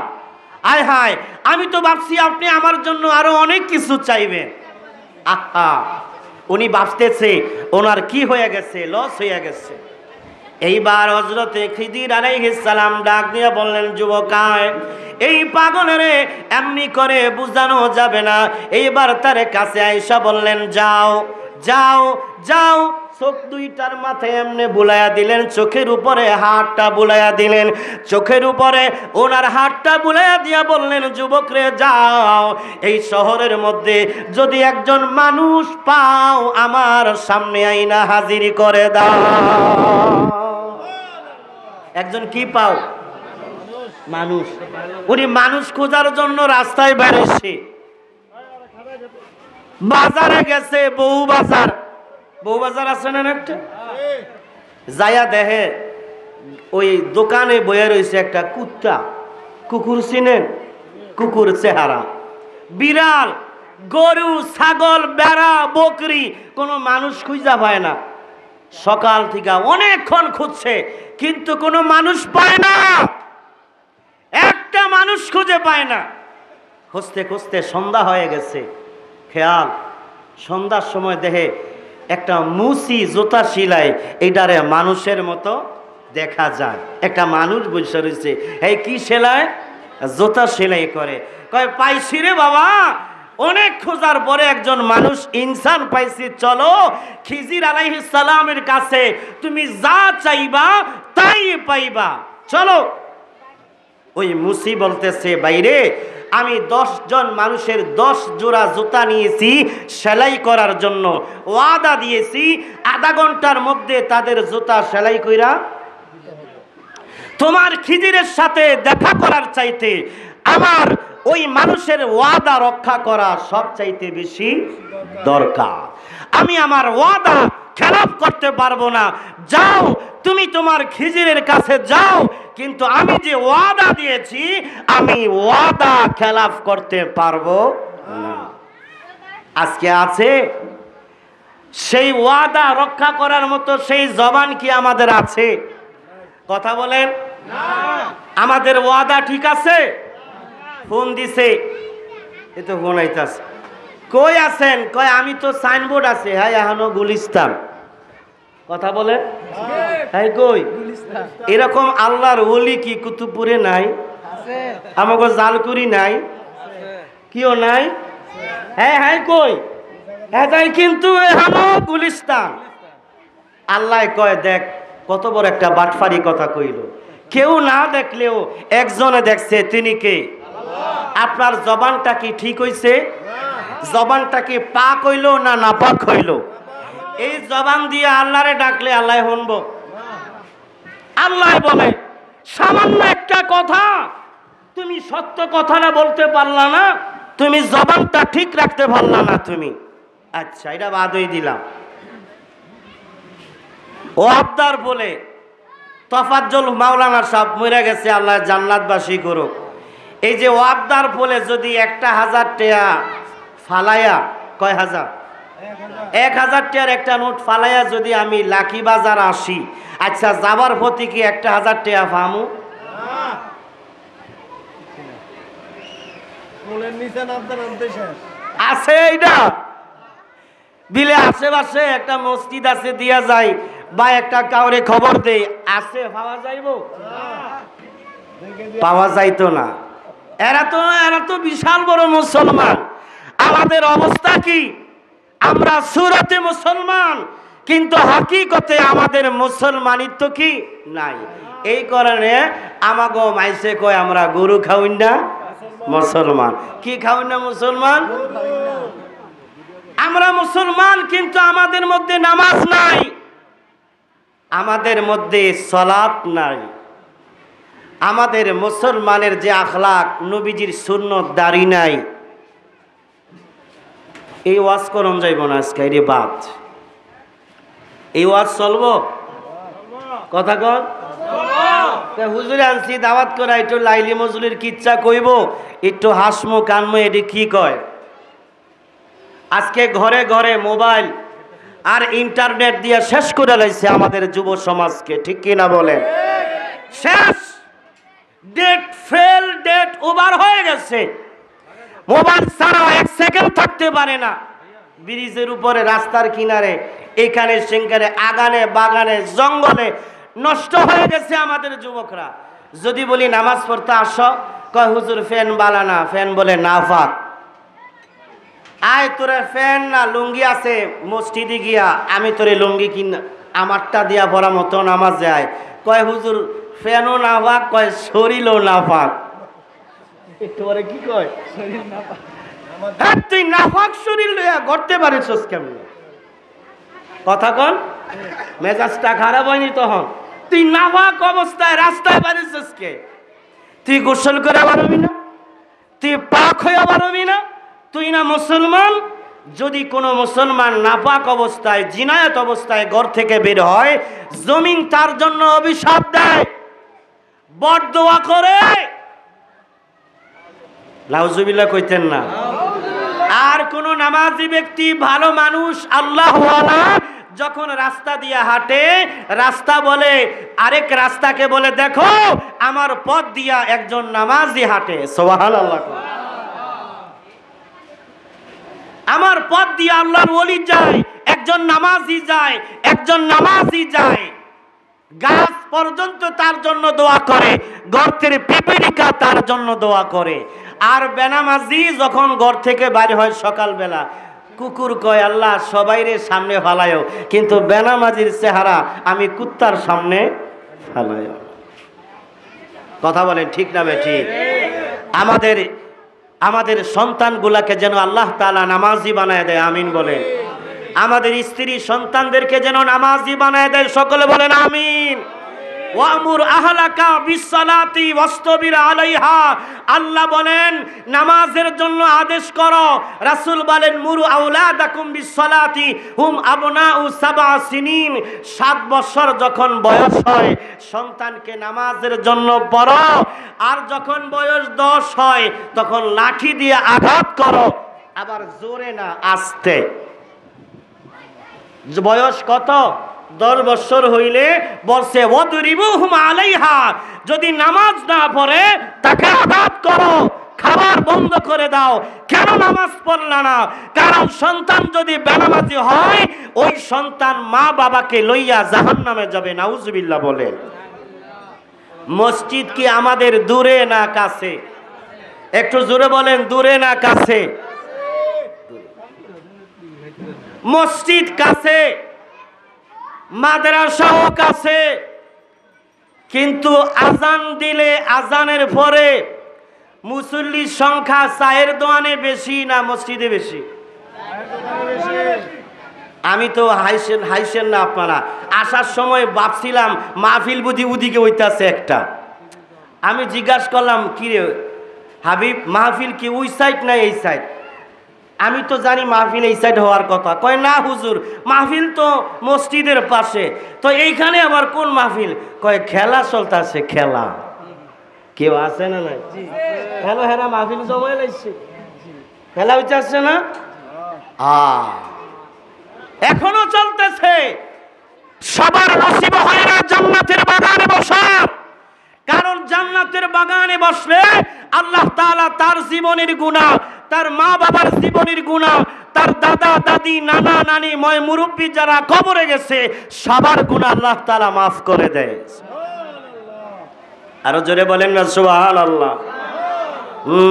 আয় হায়, আমি তো ভাবছি আপনি আমার জন্য আরো অনেক কিছু চাইবেন। আহা, উনি ভাবতেছে ওনার কি হয়ে গেছে, লস হয়ে গেছে। এইবার হযরতে খিদির আলাইহিস সালাম ডাক দিয়ে বললেন, যুবকায় এই পাগলেরে এমনি করে বুঝানো যাবে না। এইবার তার কাছে আয়েশা বললেন, যাও যাও যাও। চোখ দুইটার মাথায় এমনি বুলাইয়া দিলেন, চোখের উপরে হাতটা বুলাইয়া দিলেন, চোখের উপরে ওনার হাতটা বুলাইয়া দিয়া বললেন, যুবক রে যাও, এই শহরের মধ্যে যদি একজন মানুষ পাও আমার সামনে আইনা হাজির করে দাও। একজন কি পাও? মানুষ। উনি মানুষ খোঁজার জন্য রাস্তায় বেরিয়েছে, বাজারে গেছে, বউ বাজার। বউ বাজার আছে না একটা? যায়া দেখে ওই দোকানে বয়ে রয়েছে একটা কুত্তা। কুকুর চিনেন? কুকুর চেহারা, বিড়াল, গরু, ছাগল, বেড়া, বকরি, কোনো মানুষ খুঁজা পায় না। সকাল থেকে অনেকক্ষণ খুঁজছে কিন্তু কোনো মানুষ পায় না, একটা মানুষ খুঁজে পায় না। খুঁজতে খুঁজতে সন্ধ্যা হয়ে গেছে। খেয়াল, সন্ধ্যার সময় দেখে একটা মুসি জুতা সিলাই, এইটারে মানুষের মতো দেখা যায়। একটা মানুষ বসে রয়েছে, এই কি সেলাই? জুতা সেলাই করে। কয় পাইছি রে বাবা, অনেক খোঁজার পরে একজন মানুষ ইনসান পাইছি, চলো খিজির আলাইহিস সালামের কাছে, তুমি যা চাইবা তাই পাইবা, চলো। ওই মুসি বলতেছে, বাইরে আমি 10 জন মানুষের 10 জোড়া জুতা নিয়েছি সেলাই করার জন্য, ওয়াদা দিয়েছি আধা ঘন্টার মধ্যে তাদের জুতা সেলাই কইরা তোমার খিজিরের সাথে দেখা করার চাইতে আমার ওই মানুষের ওয়াদা রক্ষা করা সব চাইতে বেশি দরকার। আমি আমার ওয়াদা খেলাফ করতে পারবো না। যাও তুমি তোমার খিজিরের কাছে যাও, কিন্তু আমি যে ওয়াদা দিয়েছি আমি ওয়াদা খেলাফ করতে পারবো না। আজকে আছে সেই ওয়াদা রক্ষা করার মতো সেই জবান কি আমাদের আছে? কথা বলেন। আমাদের ওয়াদা ঠিক আছে? ফোন দিছে, এ তো ফোন আইতাছে, কই আছেন? কয় আমি তো সাইনবোর্ড আছে, হ্যাঁ এখনো গুলিস্তান। কথা বলে, হ্যাঁ কই? এরকম আল্লাহর ওলি কি কুতুবপুরে নাই? আমাকে জালকুড়ি নাই? কিও নাই? হ্যাঁ হ্যাঁ কই? হ্যাঁ তাই, কিন্তু এখনো গুলিস্তান। আল্লাহ কয় দেখ কত বড় একটা বাটফারি কথা কইল। কেউ না দেখলেও একজনে দেখছে, তিনি কে? আপনার জবানটা কি ঠিক হইছে? জবানটা কি পাক হইল না নাপাক হইল? এই জবান দিয়ে আল্লাহরে ডাকলে আল্লাহ শুনব? আল্লাহ বলে সামান্য একটা কথা তুমি সত্য কথাটা বলতে পারলা না, তুমি জবানটা ঠিক রাখতে পারলা না তুমি, আচ্ছা এটা বাদই দিলাম। ও আবদার বলে তফাজ্জল মাওলানা সাহেব মরে গেছে, আল্লাহ জান্নাতবাসী করুক। এই যে ওয়াবদার বলে যদি 1000 টাকা ফালাইয়া, কয় হাজার? 1000 টাকার একটা নোট ফালাইয়া যদি আমি লাকি বাজার আসি, আচ্ছা যাবার প্রতি কি 1000 টাকা পামু? আছে এইটা বিলে আশেপাশে একটা মসজিদ আছে, দিয়া যায় বা একটা কাউরে খবর দেই, আছে পাওয়া যাইব? পাওয়া যাইতো না। এরা তো বিশাল বড় মুসলমান। আমাদের অবস্থা কি? আমরা সুরতে মুসলমান কিন্তু হাকিকতে আমাদের মুসলমানিত্ব কি নাই। এই কারণে আমাগো মাইসে কয় আমরা গরু খাওয়াই না মুসলমান। কি খাওয়াই না মুসলমান? আমরা মুসলমান কিন্তু আমাদের মধ্যে নামাজ নাই, আমাদের মধ্যে সালাত নাই, আমাদের মুসলমানের যে আখলাক, নবীজির সুন্নত দাড়ি নাই, এই ওয়াজ করম যাইব না আজকে, এর বাদ। এই ওয়াজ চলবো? কথা কন। হুজুরে আনছি দাওয়াত করা, একটু লাইলি মজুলির কিচ্ছা কইব, একটু হাসমো কানমো, এটি কি কয়? আজকে ঘরে ঘরে মোবাইল আর ইন্টারনেট দিয়ে শেষ করে লাইছে আমাদের যুব সমাজকে, ঠিক কিনা বলেন? শেষ, ডেট ফেল, ডেট ওভার হয়ে গেছে। মোবাইল ছাড়া এক সেকেন্ড থাকতে পারে না। ব্রিজের উপরে, রাস্তার কিনারে, এখানে সেখানে, আগানে বাগানে, জঙ্গলে নষ্ট হয়ে গেছে আমাদের যুবকরা। যদি বলি নামাজ পড়তে আসো, কয় হুজুর ফ্যান বালানা, ফ্যান বলে নাফাক। আয় তোরে ফ্যান না লুঙ্গি আছে মসজিদে গিয়া, আমি তোরে লুঙ্গি কিনা আমারটা দিয়া পড়া মতো নামাজ যায়। কয় হুজুর ফ্যানও নাফাক, কয় শরীরও নাফাক। একটু পরে কি কয়? তুই নাফাক শরীর লইয়া করতে পারিস কেমন? কথা কন, মেজাজটা খারাপ হয়নি তখন? তুই নাফাক অবস্থায় রাস্তায় পারিস কে? তুই গোসল করে পারবি না? তুই পাক হয়ে পারবি না? তুই না মুসলমান? যদি কোনো মুসলমান নাপাক অবস্থায়, জিনায়াত অবস্থায় ঘর থেকে বের হয়, জমিন তার জন্য অভিশাপ দেয়, বদদোয়া করে। নাউজুবিল্লাহ কইতেন না? আর কোন নামাজি ব্যক্তি, ভালো মানুষ, আল্লাহওয়ালা যখন রাস্তা দিয়ে হাঁটে, রাস্তা বলে আরেক রাস্তাকে বলে, দেখো আমার পথ দিয়া একজন নামাজি হাঁটে, সুবহানাল্লাহ। আমার পথ দিয়ে আল্লাহর ওলি যায়, একজন নামাজি যায়, একজন নামাজি যায়। গাছ পর্যন্ত তার জন্য দোয়া করে, গর্তের পিপীলিকা তার জন্য দোয়া করে। আর বেনামাজি যখন ঘর থেকে বাইরে হয় সকালবেলা, কুকুর কয় আল্লাহ সবাইরে সামনে ফালায়ও, কিন্তু বেনামাজির চেহারা আমি কুত্তার সামনে ফালায়ও। কথা বলেন ঠিক না বেঠিক? আমাদের সন্তানগুলাকে যেন আল্লাহ তাআলা নামাজি বানায় দেয়, আমিন বলেন। আমাদের স্ত্রী সন্তানদেরকে যেন নামাজি বানায় দেয়, সকলে বলেন আমিন। ওয়ামুর আহলাকা বিসসালাতি ওয়াসতাবির আলাইহা। আল্লাহ বলেন নামাজের জন্য আদেশ করো। রাসূল বলেন মুরু আওলাদাকুম বিসসালাতি হুম আবনাউ সাবআ সিনিন। 7 বছর যখন বয়স হয় সন্তানকে নামাজের জন্য পড়ো, আর যখন বয়স 10 হয় তখন লাঠি দিয়ে আঘাত করো, আবার জোরে না, আস্তে। বয়স কত? 10 বছর হইলে বলছে ওয়াদরিবুহুম আলাইহা, যদি নামাজ না পড়ে তাকে আঘাত করো, খাবার বন্ধ করে দাও। কেন নামাজ পড়লা না? কারণ সন্তান যদি বেনামাজি হয়, ওই সন্তান মা বাবাকে লইয়া জাহান্নামে যাবে, নাউজুবিল্লাহ বলে। মসজিদ কি আমাদের দূরে না কাছে? একটু জোরে বলেন, দূরে না কাছে? মসজিদ কাছে, মাদ্রাসাও কাছে, কিন্তু আজান দিলে আজানের পরে মুসল্লির সংখ্যা চায়ের দোকানে বেশি না মসজিদে বেশি? আমি তো হাইসেন না আপনারা। আসার সময় ভাবছিলাম মাহফিল বুঝি ওদিকে হইতাছে একটা। আমি জিজ্ঞাসা করলাম, কি রে হাবিব, মাহফিল কি ওই সাইড না এই সাইড? আমি তো জানি মাহফিল এই সাইড হওয়ার কথা। কয় না হুজুর, মাহফিল তো মসজিদের পাশে। তো এইখানে আবার কোন মাহফিল? কয় খেলা চলতেছে, খেলা। কেউ আছে না? নাই? হ্যালো, হেরা মাহফিল জমাই লাগছে, খেলা হইতেছে না? এখনো চলতেছে। সবার নসিব হয় না জান্নাতের বাগানে বসার, কারণ জান্নাতের বাগানে বসলে আল্লাহ তাআলা তার জীবনের গুনাহ, তার মা বাবার জীবনের গুনাহ, তার দাদা দাদি নানা নানি ময় মুরব্বী যারা কবরে গেছে সবার গুনাহ আল্লাহ তাআলা মাফ করে দেয়। আরো জোরে বলেন না সুবহানাল্লাহ।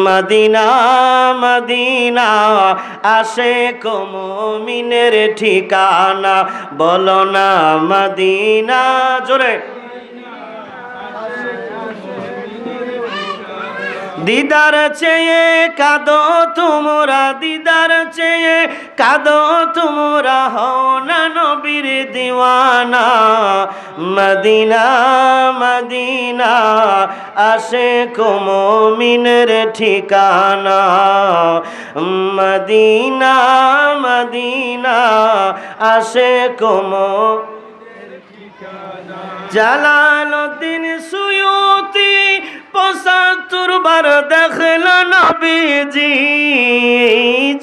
মদিনা মদিনা আশিক মুমিনের ঠিকানা, বলো না মদিনা, জোরে। দিদার চেয়ে কাঁদো তোমরা, দিদার চেয়ে কাঁদো তোমরা, হও না নবীর দিওয়ানা। মদিনা মদিনা আশিক মুমিনের ঠিকানা। মদিনা মদিনা আশিক মুমিনের ঠিকানা। জালালউদ্দিন সুয়ুতি ৭৫ বার দেখল নবীজি।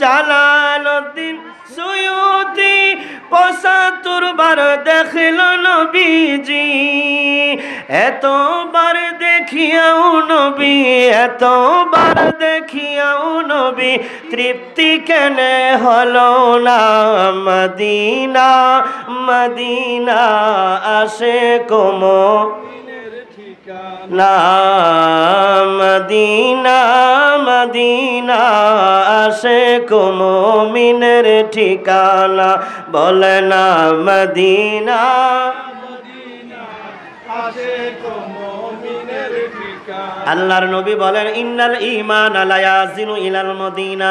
জালালউদ্দিন সুয়ুতি ৭৫ বার দেখল নবীজি। এতবার দেখিয়াও নবী, এতবার দেখিয়াও নবী, তৃপ্তি কেনে হলো না। মদিনা মদিনা আশিক মুমিনের ঠিকানা। মদিনা মদিনা আশিক মুমিনের ঠিকানা। বলে না মদিনা মদিনা আশিক মুমিনের ঠিকানা। আল্লাহর নবী বলেন ইন্নাল ঈমান লা ইয়াজিনু ইলাল মদিনা।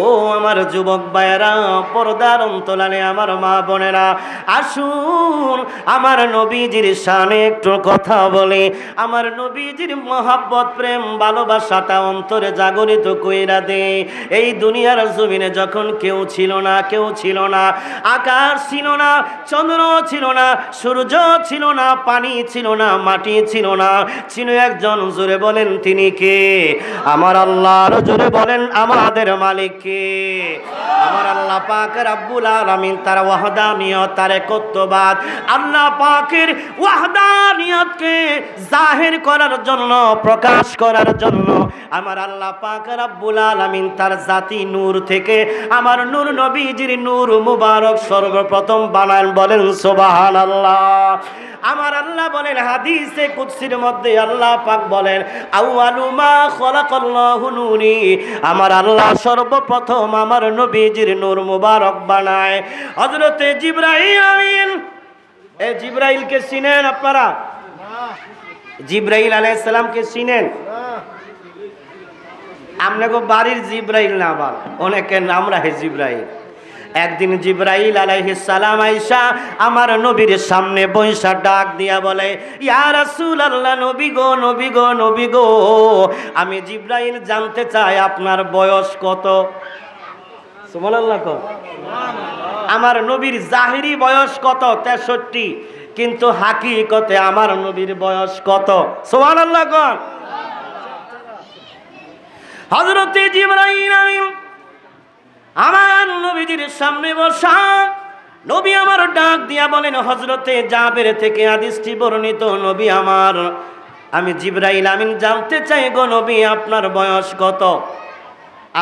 ও আমার যুবক ভাইয়েরা, পর্দার অন্তরালে আমার মা বোনেরা, আসুন আমার নবীজির শানে একটু কথা বলি। আমার নবীজির মহব্বত প্রেম ভালোবাসাটা অন্তরে জাগরিত কইরা দে। এই দুনিয়ার জমিনে যখন কেউ ছিল না, কেউ ছিল না, আকাশ ছিল না, চন্দ্র ছিল না, সূর্য ছিল না, পানি ছিল না, মাটি ছিল না, ছিল একজন। জোরে বলেন তিনি কে? আমার আল্লাহর। জোরে বলেন আমাদের মালিক কে? আমার আল্লাহ পাক রব্বুল আলামিন তার ওয়াহদানিয়ত, তার একত্ববাদ, আল্লাহ পাকের ওয়াহদানিয়তকে জাহির করার জন্য, প্রকাশ করার জন্য আমার আল্লাহ পাক রব্বুল আলামিন তার জাতি নূর থেকে আমার নূর নবীজির নূর মুবারক সর্বপ্রথম বানান। বলেন সুবহানাল্লাহ। আমার আল্লাহ বলেন হাদিসে কুদসির মধ্যে আল্লাহ পাক বলেন আউয়ালু মা খালাকাল্লাহু নূরি। আমার আল্লাহ সর্বপ্রথম আমার নবীজির নূর মুবারক বানায়। হযরতে জিবরাইল আমিন, এই জিবরাইলকে চিনেন আপনারা? জিবরাইল আলাইহিস সালামকে চিনেন? আপনাকে বাড়ির জিবরাইল না, আবার অনেকের নাম রাখে জিবরাইল। একদিন জিবরাইল আলাইহিস সালাম আয়েশা আমার নবীর সামনে বইসা ডাক দিয়া বলে, ইয়া রাসূলুল্লাহ, নবী গো, নবী গো, নবী গো, আমি জিবরাইল জানতে চাই আপনার বয়স কত? সুবহানাল্লাহ। আমার নবীর জাহিরি বয়স কত? ৬৩। কিন্তু হাকিকতে আমার নবীর বয়স কত? সুবহানাল্লাহ। হযরতে জিবরাইল আমিন আমার নবীজির সামনে বসা, নবী আমার ডাক দিয়া বলেন, হযরতে জাবের থেকে হাদিসটি বর্ণিত, নবী আমার, আমি জিবরাইল আমিন জানতে চাই গো নবী আপনার বয়স কত?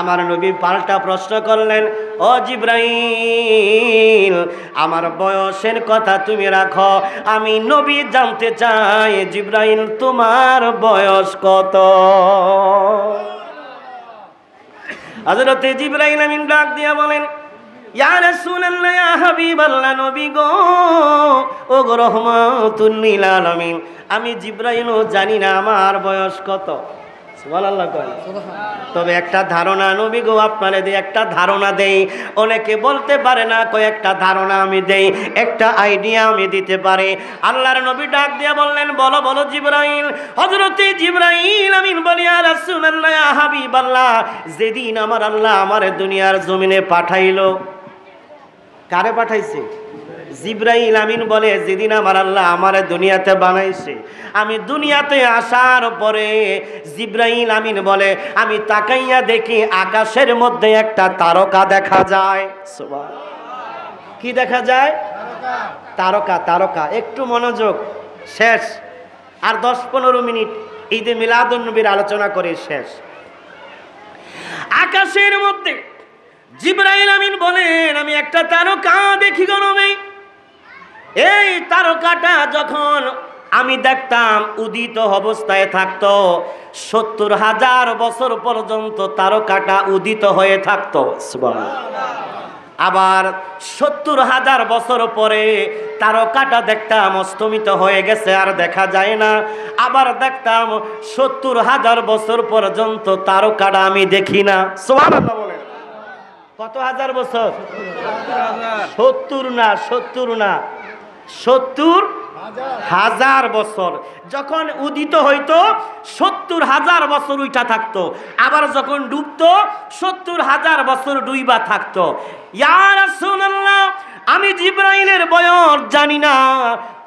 আমার নবী পাল্টা প্রশ্ন করলেন, ও জিবরাইল, আমার বয়সের কথা তুমি রাখো, আমি নবী জানতে চাই জিবরাইল তোমার বয়স কত? হযরতে জিবরাইল আমিন ডাক দিয়া বলেন, ইয়া রাসূলুল্লাহ, ইয়া হাবিবাল্লাহ, নবী গো, ও গো রহমাতুল লিল আলামিন, আমি জিবরাইলও জানি না আমার বয়স কত। সুবহানাল্লাহ। তবে একটা ধারণা নবী গো আপনারে দিয়ে একটা ধারণা দেই। অনেকে বলতে পারে না, কয়েকটা ধারণা আমি দেই, একটা আইডিয়া আমি দিতে পারি। আল্লাহর নবী ডাক দিয়া বললেন, বলো বলো জিবরাইল। হযরতে জিবরাইল আমিন বলি, ইয়া রাসূলুল্লাহ, ইয়া হাবিবাল্লাহ, যেদিন আমার আল্লাহ আমার দুনিয়ার জমিনে পাঠাইলো, কারে পাঠাইছে? জিবরাইল আমিন বলে, যেদিন আমার আল্লাহ আমার দুনিয়াতে বানাইছে, আমি দুনিয়াতে আসার পরে জিবরাইল আমিন বলে, আমি তাকাইয়া দেখি আকাশের মধ্যে একটা তারকা দেখা যায়। কি দেখা যায়? তারকা। তারকা। একটু মনোযোগ, শেষ আর ১০-১৫ মিনিট ঈদে মিলাদুন নবীর আলোচনা করে শেষ। আকাশের মধ্যে জিবরাইল আমিন বলেন, আমি একটা তারকা দেখি গো নবী। এই তারকাটা যখন আমি দেখতাম উদিত অবস্থায় থাকতো, ৭০,০০০ বছর পর্যন্ত তারকাটা উদিত হয়ে থাকতো। আবার ৭০,০০০ বছর পরে তারকাটা দেখতাম অস্তমিত হয়ে গেছে, আর দেখা যায় না। আবার দেখতাম ৭০,০০০ বছর পর্যন্ত তারকাটা আমি দেখি না। সুবহানাল্লাহ বলেন। কত হাজার বছর? ৭০ না ৭০,০০০ বছর। যখন উদিত হইতো ৭০,০০০ বছর উইঠা থাকতো, আবার যখন ডুবতো ৭০,০০০ বছর ডুইবা থাকতো। ইয়া রাসূলুল্লাহ, আমি জিবরাইলের বয়স জানি না,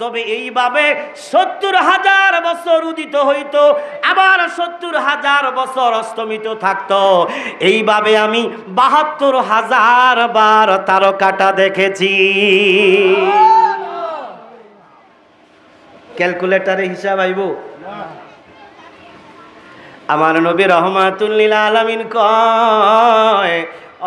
তবে এইভাবে ৭০,০০০ বছর উদিত হইতো, আবার ৭০,০০০ বছর অস্তমিত থাকতো। এইভাবে আমি ৭২,০০০ বার তারকাটা দেখেছি। ক্যালকুলেটারে হিসাব আইব? আমার নবী রহমাতুল লিল আলামিন কয়,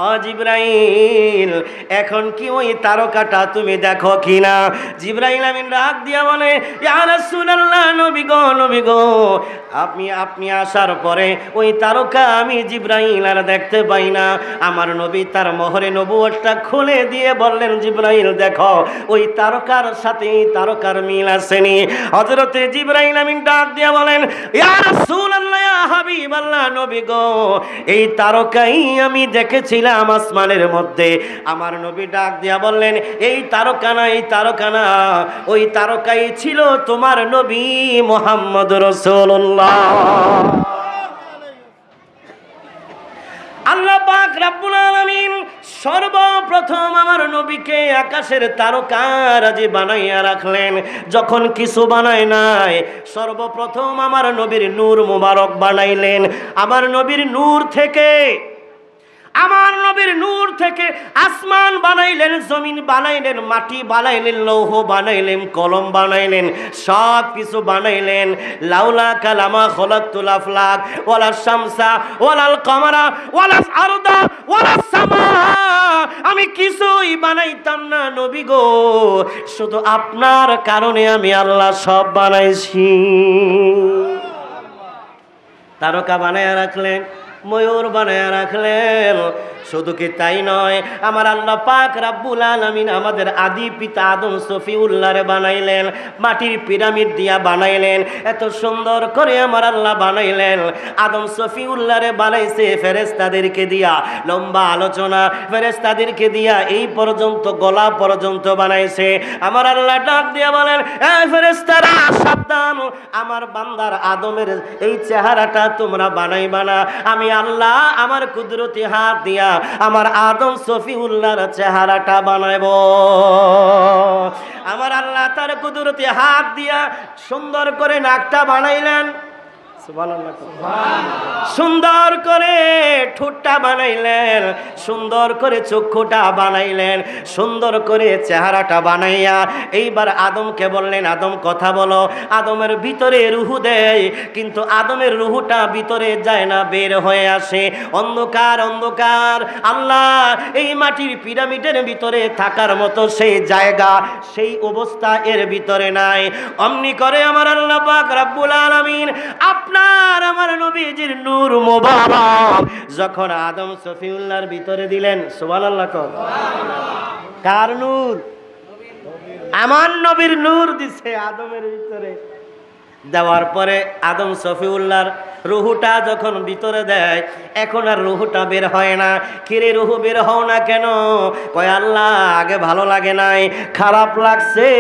ও জিবরাইল, এখন কি ওই তারকাটা তুমি দেখো কিনা? জিবরাইল আমিন রাগ দিয়া বলে, ইয়া রাসূলুল্লাহ, নবী গো, আপনি আসার পরে ওই তারকা আমি জিবরাইল আর দেখতে পাই না। আমার নবী তার মোহরে নবুয়তটা খুলে দিয়ে বললেন, জিবরাইল দেখো, ওই তারকার সাথে এই তারকার মিল আসেনি। হযরতে জিবরাইল আমিন ডাক দিয়া বলেন, ইয়া রাসূলুল্লাহ, ইয়া হাবিবাল্লাহ, নবী গো, এই তারকাই আমি দেখেছি আসমানের মধ্যে। আমার নবী ডাক দিয়া বললেন, এই তারকা না, ওই তারকাই ছিল তোমার নবী মুহাম্মদ রাসূলুল্লাহ। আল্লাহ পাক রব্বুল আলামিন সর্বপ্রথম আমার নবীকে আকাশের তারকারাজি বানাইয়া রাখলেন। যখন কিছু বানায় নাই, সর্বপ্রথম আমার নবীর নূর মুবারক বানাইলেন। আমার নবীর নূর থেকে আসমান বানাইলেন, জমিন বানাইলেন, মাটি বানাইলেন, লৌহ বানাইলেন, কলম বানাইলেন, সব কিছু বানাইলেন। লাউলা কালামা খলাকতুল আফলাক ওয়ালা শামসা ওয়ালাল কমারা ওয়ালাস আরদা ওয়ালাস সামা, আমি কিছুই বানাইতাম না নবী গো, শুধু আপনার কারণে আমি আল্লাহ সব বানাইছি। তারকা বানায়া রাখলেন, ময়ূর বানায়া রাখলেন। শুধু কি তাই নয়, আমার আল্লাহ পাক রব্বুল আলামিন আমাদের আদি পিতা আদম সফিউল্লাহরে বানাইলেন, মাটির পিরামিড দিয়া বানাইলেন। এত সুন্দর করে আমার আল্লাহ বানাইলেন। আদম সফিউল্লাহরে বানাইছে ফেরেশতাদেরকে দিয়া, লম্বা আলোচনা ফেরেশতাদেরকে দিয়া এই পর্যন্ত গলা পর্যন্ত বানাইছে। আমার আল্লাহ ডাক দিয়া বলেন, এই ফেরেশতারা সাবধান, আমার বান্দার আদমের এই চেহারাটা তোমরা বানাইবা না। আমি আল্লাহ আমার কুদরতি হাত দিয়া আমার আদম সফিউল্লাহর চেহারাটা বানাইব। আমার আল্লাহ তার কুদরতি হাত দিয়া সুন্দর করে নাকটা বানাইলেন, সুন্দর করে ঠোঁটটা বানাইলেন, সুন্দর করে চক্ষুটা বানাইলেন, সুন্দর করে চেহারাটা বানাইয়া এইবার আদমকে বললেন, আদম কথা বলো। আদমের ভিতরে রুহু দেয়, কিন্তু আদমের রুহুটা ভিতরে যায় না, বের হয়ে আসে। অন্ধকার অন্ধকার। আল্লাহ এই মাটির পিরামিডের ভিতরে থাকার মতো সেই জায়গা, সেই অবস্থা এর ভিতরে নাই। অমনি করে আমার আল্লাহ পাক রব্বুল আলামিন আপনার আমার নবীজির নূর মোবারক যখন আদম সফিউল্লাহর ভিতরে দিলেন, সুবহানাল্লাহ। কার নূর? আমার নবীর নূর দিছে আদমের ভিতরে। দেওয়ার পরে আদম সফিউল্লাহর রুহুটা যখন ভিতরে দেয়, এখন আর রুহুটা বের হয় না। কিরে রুহু বের হও না কেন? কয় আল্লাহ আগে ভালো লাগে নাই, খারাপ লাগছে,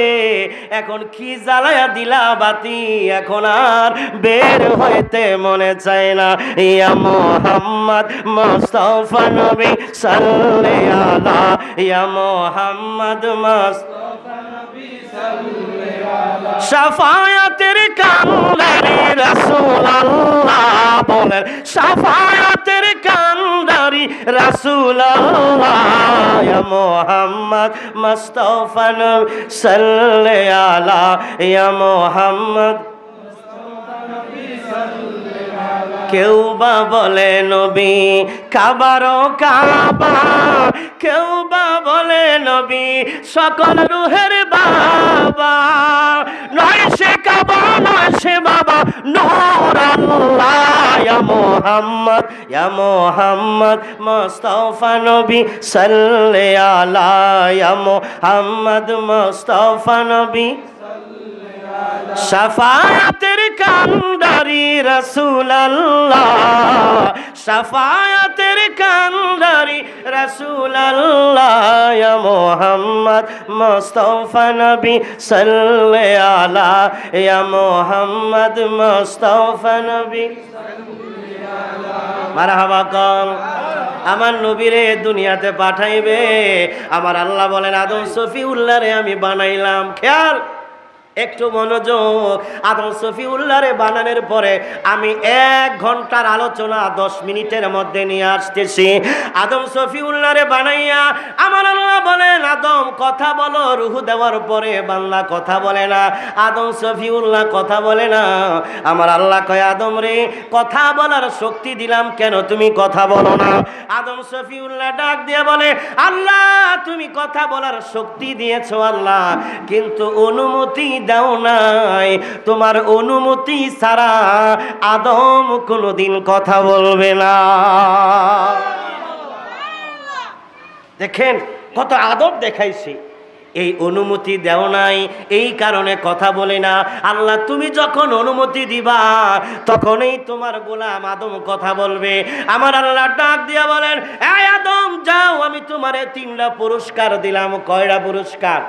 এখন কি জ্বালায়া দিলা বাতি, এখন আর বের হইতে মনে চায় না। ইয়া মুহাম্মদ মুস্তাফা নবী সাল্লাল্লাহু আলা, ইয়া মুহাম্মদ মুস্তাফা নবী সাল্লাল্লাহু আলা, শাফায়াতের কান্দারি রাসূলুল্লাহ বলেন, শাফায়াতের কান্দারি রাসূলুল্লাহ, ইয়া মুহাম্মদ মুস্তাফা নবী সাল্লাল্লাহু আলা, ইয়া মুহাম্মদ মুস্তাফা নবী সাল্লাল্লাহু আলা। কেউ বা বলে নবী কাবারও কাবা, কেউ বা বলে নবী সকল রুহের বাবা। নয় সে কাবা নয় সে বাবা, নূর আল্লাহ ইয়া মুহাম্মদ, ইয়া মুহাম্মদ মুস্তাফা নবী সাল্লি আলা, ইয়া মুহাম্মদ মুস্তাফা নবী। শাফায়াতের কান্ডারি রাসূলুল্লাহ, শাফায়াতের কান্ডারি রাসূলুল্লাহ, ইয়া মুহাম্মদ মুস্তাফা নবী সাল্লি আলা, ইয়া মুহাম্মদ মুস্তাফা নবী। মারহাবা কম। আমার নবীরে দুনিয়াতে পাঠাইবে, আমার আল্লাহ বলেন আদম সফিউল্লাহরে আমি বানাইলাম। খেয়াল, একটু মনোযোগ। আদম সফিউল্লাহরে বানানোর পরে আমি 1 ঘন্টার আলোচনা 10 মিনিটের মধ্যে নিয়ে আসতেছি। আদম সফিউল্লাহরে বানাইয়া আমার আল্লাহ বলেন আদম কথা বলো। রুহু দেওয়ার পরে বান্দা কথা বলে না, আদম সফিউল্লাহ কথা বলে না। আমার আল্লাহ কয় আদম রে, কথা বলার শক্তি দিলাম, কেন তুমি কথা বলো না? আদম সফিউল্লাহ ডাক দিয়ে বলে আল্লাহ তুমি কথা বলার শক্তি দিয়েছো আল্লাহ, কিন্তু অনুমতি দাও নাই। তোমার অনুমতি ছাড়া আদম কোনোদিন কথা বলবে না। দেখেন কত আদব দেখাইছি। এই অনুমতি দেও নাই, এই কারণে কথা বলে না। আল্লাহ তুমি যখন অনুমতি দিবা তখনই তোমার গোলাম আদম কথা বলবে। আমার আল্লাহ ডাক দিয়া বলেন এই আদম যাও, আমি তোমারে 3টা পুরস্কার দিলাম। কয়টা পুরস্কার?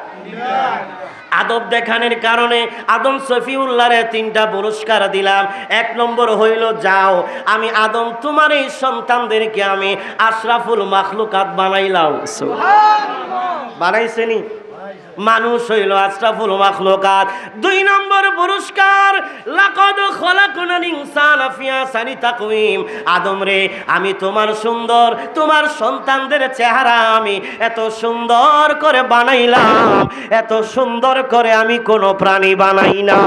আদব দেখানোর কারণে আদম সফিউল্লাহরে 3টা পুরস্কার দিলাম। 1 নম্বর হইল যাও, আমি আদম তোমার এই সন্তানদেরকে আমি আশরাফুল মাখলুকাত বানাইলাম। বানাইছেনি? মানুষ হইল আশরাফুল মাখলুকাত। 2 নম্বর পুরস্কার লাকাদ খলাকনাল ইনসানা ফি আহসানি তাকওয়িম। আদম রে, আমি তোমার সুন্দর, তোমার সন্তানদের চেহারা আমি এত সুন্দর করে বানাইলাম, এত সুন্দর করে আমি কোনো প্রাণী বানাই না,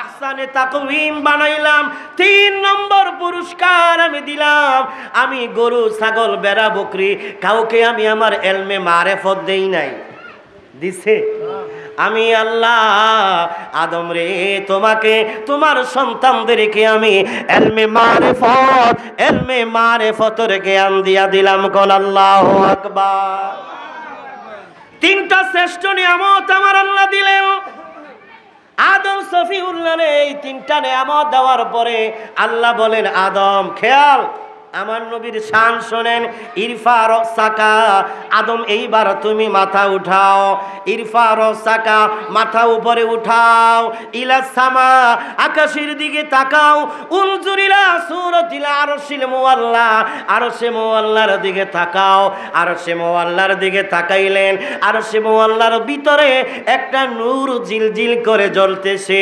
আহসানে তাকওয়িম বানাইলাম। 3 নম্বর পুরস্কার আমি দিলাম, আমি গরু ছাগল বেড়া বকরি কাউকে আমি আমার এলমে মারেফত দেই নাই। দিছে? আমি আল্লাহ আদম রে তোমাকে তোমার সন্তানদেরকে আমি এলমে মারেফতের জ্ঞান দিয়া দিলাম। কোন আল্লাহু আকবার। 3টা শ্রেষ্ঠ নিয়ামত আমার আল্লাহ দিলেন আদম সফিউল্লাহরে। এই 3টা নিয়ামত দেওয়ার পরে আল্লাহ বলেন আদম, খেয়াল আমার নবীর শান শোনেন। ইরফা রাসাকা, আদম এইবার তুমি মাথা উঠাও। ইরফা রাসাকা, মাথা উপরে উঠাও। ইলা সামা, আকাশের দিকে তাকাও। উনজুর ইলা সূরাতিল আরশিল মুআল্লা, আরশে মুআল্লার দিকে তাকাও। আরশে মুআল্লার দিকে তাকাইলেন, আরশে মুআল্লার ভিতরে একটা নূর জিলজিল করে জ্বলতেছে।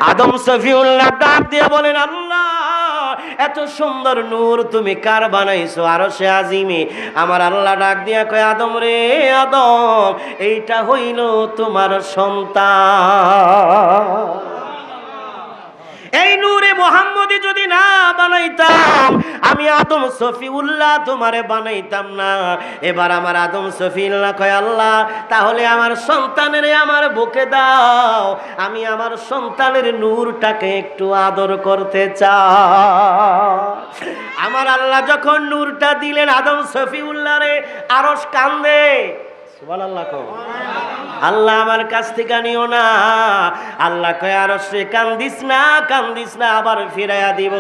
আদম সফিউল্লাহ ডাক দিয়ে বলেন আল্লাহ এত সুন্দর নূর তুমি কার বানাইছো আরশে আজিমে? আমার আল্লাহ ডাক দিয়া কয় আদম রে আদম, এইটা হইল তোমার সন্তান। এই নূরে মুহাম্মদি যদি না বানাইতাম আমি আদম সফিউল্লাহ তোমারে বানাইতাম না। এবার আমার আদম সফিউল্লাহ কয় আল্লাহ তাহলে আমার সন্তানের আমার বুকে দাও, আমি আমার সন্তানের নূরটাকে একটু আদর করতে চাই। আমার আল্লাহ যখন নূরটা দিলেন আদম সফিউল্লাহরে, আরশ কান্দে। সুবহানাল্লাহ কও। আল্লাহ আমার কাছ থেকে নিও না। আল্লাহ কয় আরশে কান্দিস না, কান্দিস না, আবার ফিরাইয়া দিব।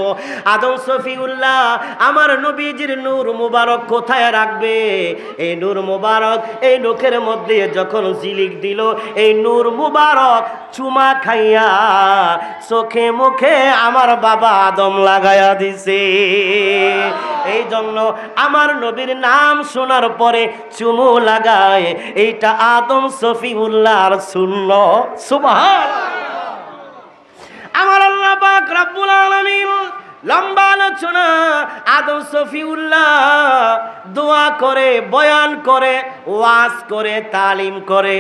আদম সফিউল্লাহ আমার নবীজির নূর মুবারক কোথায় রাখবে? এই নূর মুবারক এই নখের মধ্যে যখন জিলিক দিল, এই নূর মুবারক চুমা খাইয়া চোখে মুখে আমার বাবা আদম লাগাইয়া দিছে। এই জন্য আমার নবীর নাম শোনার পরে চুমু লাগায়, এইটা আদম সফিউল্লাহর সুন্নাত। সুবহানাল্লাহ। আমার আল্লাহ পাক রব্বুল আলামিন লম্বা আলোচনা। আদম সফিউল্লাহ দোয়া করে, বয়ান করে, ওয়াজ করে, তালিম করে।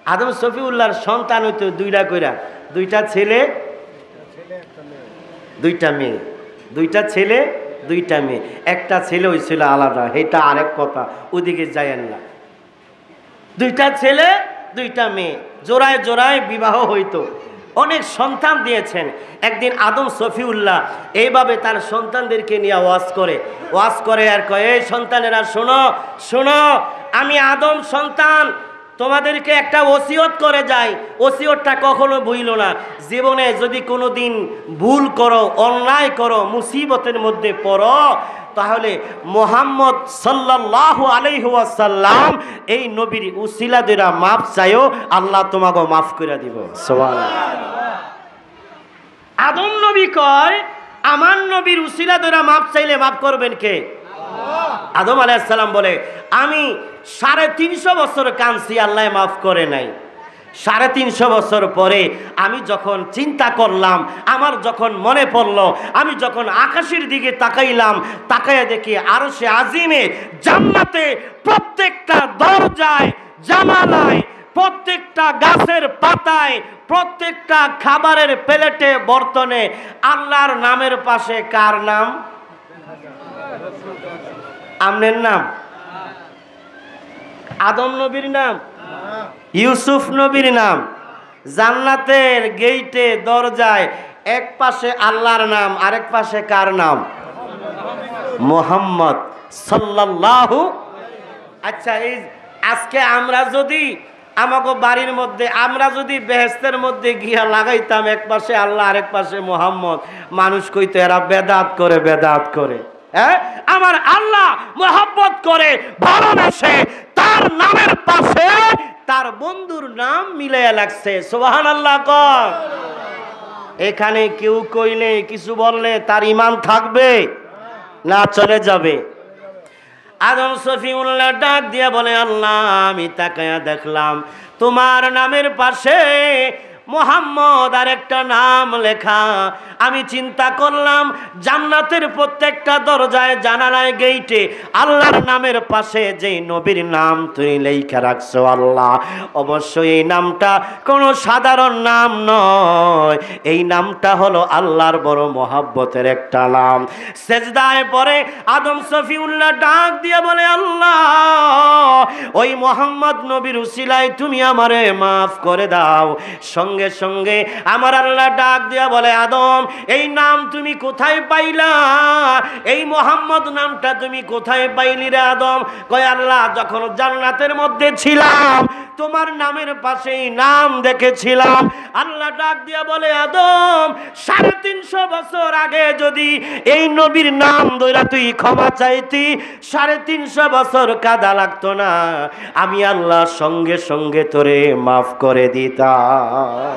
আদম সফিউল্লাহর সন্তান হইতো 2টা কইরা, 2টা ছেলে দুইটা মেয়ে, দুইটা ছেলে দুইটা মেয়ে। একটা ছেলে হয়েছিল আলাদা, এটা আরেক কথা, ওদিকে যাইয়েন না। দুইটা ছেলে দুইটা মেয়ে, জোড়ায় জোড়ায় বিবাহ হইতো, অনেক সন্তান দিয়েছেন। একদিন আদম শফিউল্লাহ এইভাবে তার সন্তানদেরকে নিয়ে ওয়াজ করে আর কয়, এই সন্তানেরা শোনো শোনো, আমি আদম সন্তান, তোমাদেরকে একটা ওসিয়ত করে যাই, ওসিয়তটা কখনো ভুইলো না। জীবনে যদি কোনো দিন ভুল করো, অন্যায় করো, মুসিবতের মধ্যে পড়ো, তাহলে মুহাম্মদ সাল্লাল্লাহু আলাইহি ওয়াসাল্লাম এই নবীর উসিলা দ্বারা মাফ চাইও, আল্লাহ তোমাকে মাফ করে দিব। সুবহানাল্লাহ। আদম নবী কয়, আমার নবীর উসিলা দ্বারা মাফ চাইলে মাফ করবেন কে? আদম আলাইহিস সালাম বলে, আমি 350 বছর কাঁদছি, আল্লাহ মাফ করে নাই। 350 বছর পরে আমি যখন চিন্তা করলাম, আমার যখন মনে পড়লো, আমি যখন আকাশের দিকে তাকাইলাম, তাকাইয়া দেখি আরশে আজিমে জান্নাতে প্রত্যেকটা দরজায়, জানালায়, প্রত্যেকটা গাছের পাতায়, প্রত্যেকটা খাবারের প্লেটে, বর্তনে আল্লাহর নামের পাশে কার নাম? আমনের নাম? আদম নবীর নাম? ইউসুফ নবীর নাম? জান্নাতের গেইটে, দরজায় এক পাশে আল্লাহর নাম, আরেক পাশে কার নাম? মুহাম্মদ সাল্লাল্লাহু। আচ্ছা, এই আজকে আমরা যদি আমাকে বাড়ির মধ্যে, আমরা যদি বেহেশতের মধ্যে গিয়া লাগাইতাম এক পাশে আল্লাহ আরেক পাশে মুহাম্মদ, মানুষ কইতো এরা বেদাত করে, বেদাত করে। হ্যাঁ, আমার আল্লাহ মোহাব্বত করে, ভালোবাসে, তার নামের পাশে তার বন্ধুর নাম মিলাইয়া লাগছে। সুবহানাল্লাহ কর। এখানে কেউ কইলে, কিছু বললে তার ঈমান থাকবে না চলে যাবে? আদম শফিউল্লাহ ডাক দিয়া বলে, আল্লাহ আমি তাকায়া দেখলাম তোমার নামের পাশে মুহাম্মদ আর একটা নাম লেখা। আমি চিন্তা করলাম জান্নাতের প্রত্যেকটা দরজায়, জানালায়, গেইটে আল্লাহর নামের পাশে যে নবীর নাম তুমি লেখা রাখছো আল্লাহ, অবশ্যই এই নামটা কোনো সাধারণ নাম নয়, এই নামটা হলো আল্লাহর বড় মহব্বতের একটা নাম। সেজদায় পড়ে আদম শফিউল্লাহ ডাক দিয়ে বলে, আল্লাহ ওই মুহাম্মদ নবীর উসিলায় তুমি আমারে মাফ করে দাও। সঙ্গে সঙ্গে আমার আল্লাহ ডাক দিয়া বলে, আদম এই নাম তুমি কোথায় পাইলা? এই মুহাম্মদ নামটা তুমি কোথায় পাইলি রে আদম? কয়, আল্লাহ যখন জান্নাতের মধ্যে ছিলাম তোমার নামের পাশেই নাম দেখেছিলাম। আল্লাহ ডাক দিয়া বলে, আদম 350 বছর আগে যদি এই নবীর নাম ধইরা তুই ক্ষমা চাইতি, 350 বছর কাঁদা লাগতো না, আমি আল্লাহ সঙ্গে সঙ্গে তোরে মাফ করে দিতাম।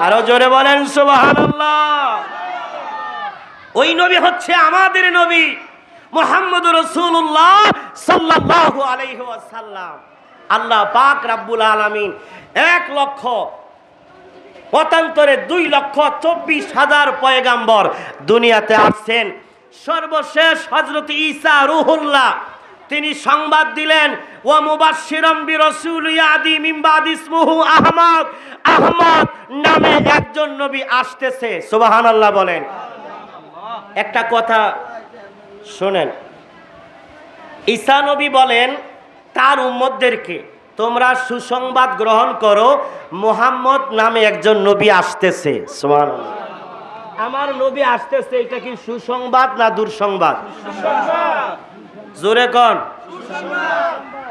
আরো জোরে বলেন সুবহানাল্লাহ। ওই নবী হচ্ছে আমাদের নবী মুহাম্মদুর রাসূলুল্লাহ সাল্লাল্লাহু আলাইহি ওয়াসাল্লাম। আল্লাহ পাক রব্বুল আলামিন 1,25,000 পয়গাম্বর দুনিয়াতে আসছেন। সর্বশেষ হযরত ঈসা রূহুল্লাহ তিনি সংবাদ দিলেন, ওয়া মুবাশশিরাম বিরাসূল ইয়াদি মিন বাদি ইসমুহু আহমদ, আহমদ নামে একজন নবী আসতেছে। সুবহানাল্লাহ বলেন। একটা কথা শুনেন, ঈসা নবী বলেন তার উম্মতদেরকে, তোমরা সুসংবাদ গ্রহণ করো, মুহাম্মদ নামে একজন নবী আসতেছে। সুবহানাল্লাহ। আমার নবী আসতেছে, এটা কি সুসংবাদ না দুঃসংবাদ? জোরে কোন?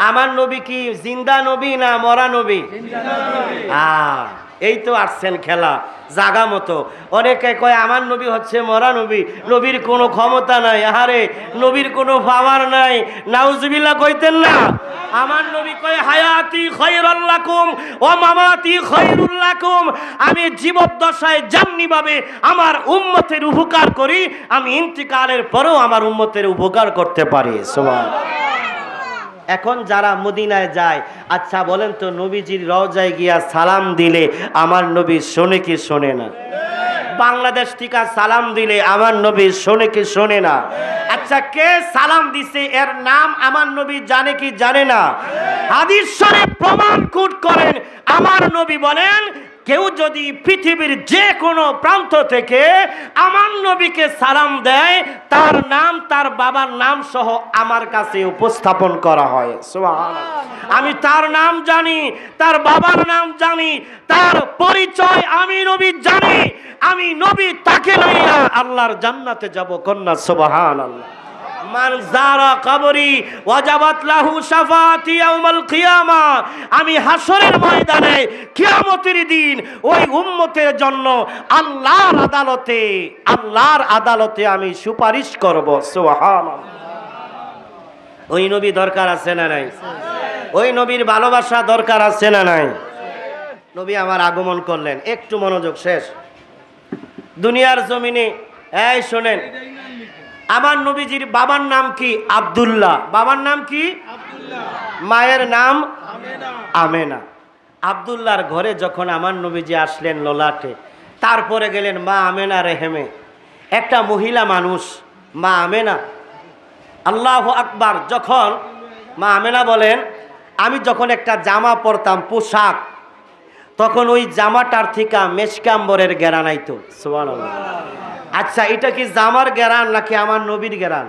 আমার নবী কি জিন্দা নবী না মরা নবী? এই তো আসছেন খেলা জাগা মতো। অনেকে কয় আমার নবী হচ্ছে মরা নবী, নবীর কোনো ক্ষমতা নাই, আহারে নবীর কোনো পাওয়ার নাই। নাউজুবিল্লাহ কইতেন না? আমার নবী কয়, হায়াতি খায়রুল লাকুম ওয়া মামাতি খায়রুল লাকুম। আমি জীবদ্দশায় যেমনিভাবে আমার উম্মতের উপকার করি, আমি ইন্তিকালের পরেও আমার উম্মতের উপকার করতে পারি। সুবহানাল্লাহ। এখন যারা মদিনায় যায়, আচ্ছা বলেন তো, নবীজির রওজায় গিয়া সালাম দিলে আমার নবী শোনে কি শোনে না? বাংলাদেশ থেকে সালাম দিলে আমার নবী শোনে কি শোনে না? আচ্ছা, কে সালাম দিছে এর নাম আমার নবী জানে কি জানে না? হাদিস শরীফ প্রমাণ কুট করেন, আমার নবী বলেন কেউ যদি পৃথিবীর যে কোনো প্রান্ত থেকে আমার নবীকে সালাম দেয়, তার নাম তার বাবার নাম সহ আমার কাছে উপস্থাপন করা হয়। সুবহানাল্লাহ। আমি তার নাম জানি, তার বাবার নাম জানি, তার পরিচয় আমি নবী জানি। আমি নবী তাকে লইয়া আল্লাহর জান্নাতে যাব। কন্যা সুবহানাল্লাহ। মান যারা কবরি ওয়াজাবাত লাহু শাফাআতি ইয়াউমাল কিয়ামা। আমি হাসরের ময়দানে কিয়ামতের দিন ওই উম্মতের জন্য আল্লাহর আদালতে আমি সুপারিশ করব। সুবহানাল্লাহ। ওই নবী দরকার আছে না নাই? ওই নবীর ভালোবাসা দরকার আছে না নাই? নবী আমার আগমন করলেন। একটু মনোযোগ, শেষ। দুনিয়ার জমিনে এই শোনেন, আমার নবীজির বাবার নাম কি? আব্দুল্লাহ। বাবার নাম কি? মায়ের নাম আমেনা। আব্দুল্লাহর ঘরে যখন আমার নবীজি আসলেন ললাটে, তারপরে গেলেন মা আমেনা রেহেমে। একটা মহিলা মানুষ মা আমেনা, আল্লাহু আকবার। যখন মা আমেনা বলেন, আমি যখন একটা জামা পরতাম, পোশাক, তখন ওই জামাটার থেকে মেশকাম্বরের ঘেরান আইতো। সুবহানাল্লাহ। আচ্ছা, এটা কি জামার ঘেরান নাকি আমার নবীর ঘেরান?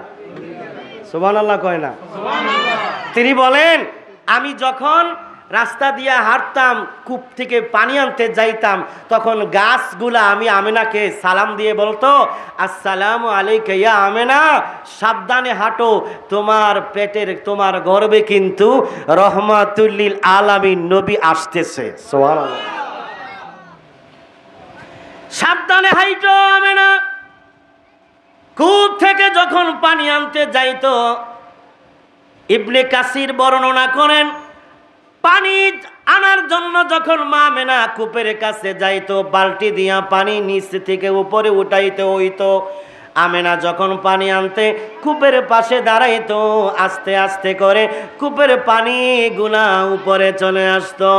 সুবহানাল্লাহ কয় না? তিনি বলেন, আমি যখন রাস্তা দিয়ে হাঁটতাম, কূপ থেকে পানি আনতে যাইতাম, তখন গাছগুলা আমি আমেনাকে সালাম দিয়ে বলতো, আসসালামু আলাইকা ইয়া আমেনা, সাবধানে হাঁটো, তোমার পেটের, তোমার গর্ভে কিন্তু রহমাতুল লিল আলামিন নবী আসতেছে। সুবহানাল্লাহ। সাবধানে হাইটো আমেনা। কূপ থেকে যখন পানি আনতে যাইতো, ইবনে কাসির বর্ণনা করেন, পানি আনার জন্য যখন মা আমেনা কূপের কাছে যাইতো, বালতি দিয়া পানি নিচ থেকে উপরে উঠাইতে হইতো। আমেনা যখন পানি আনতে কূপের পাশে দাঁড়াইতো, আস্তে আস্তে করে কূপের পানি গুলা উপরে চলে আসতো।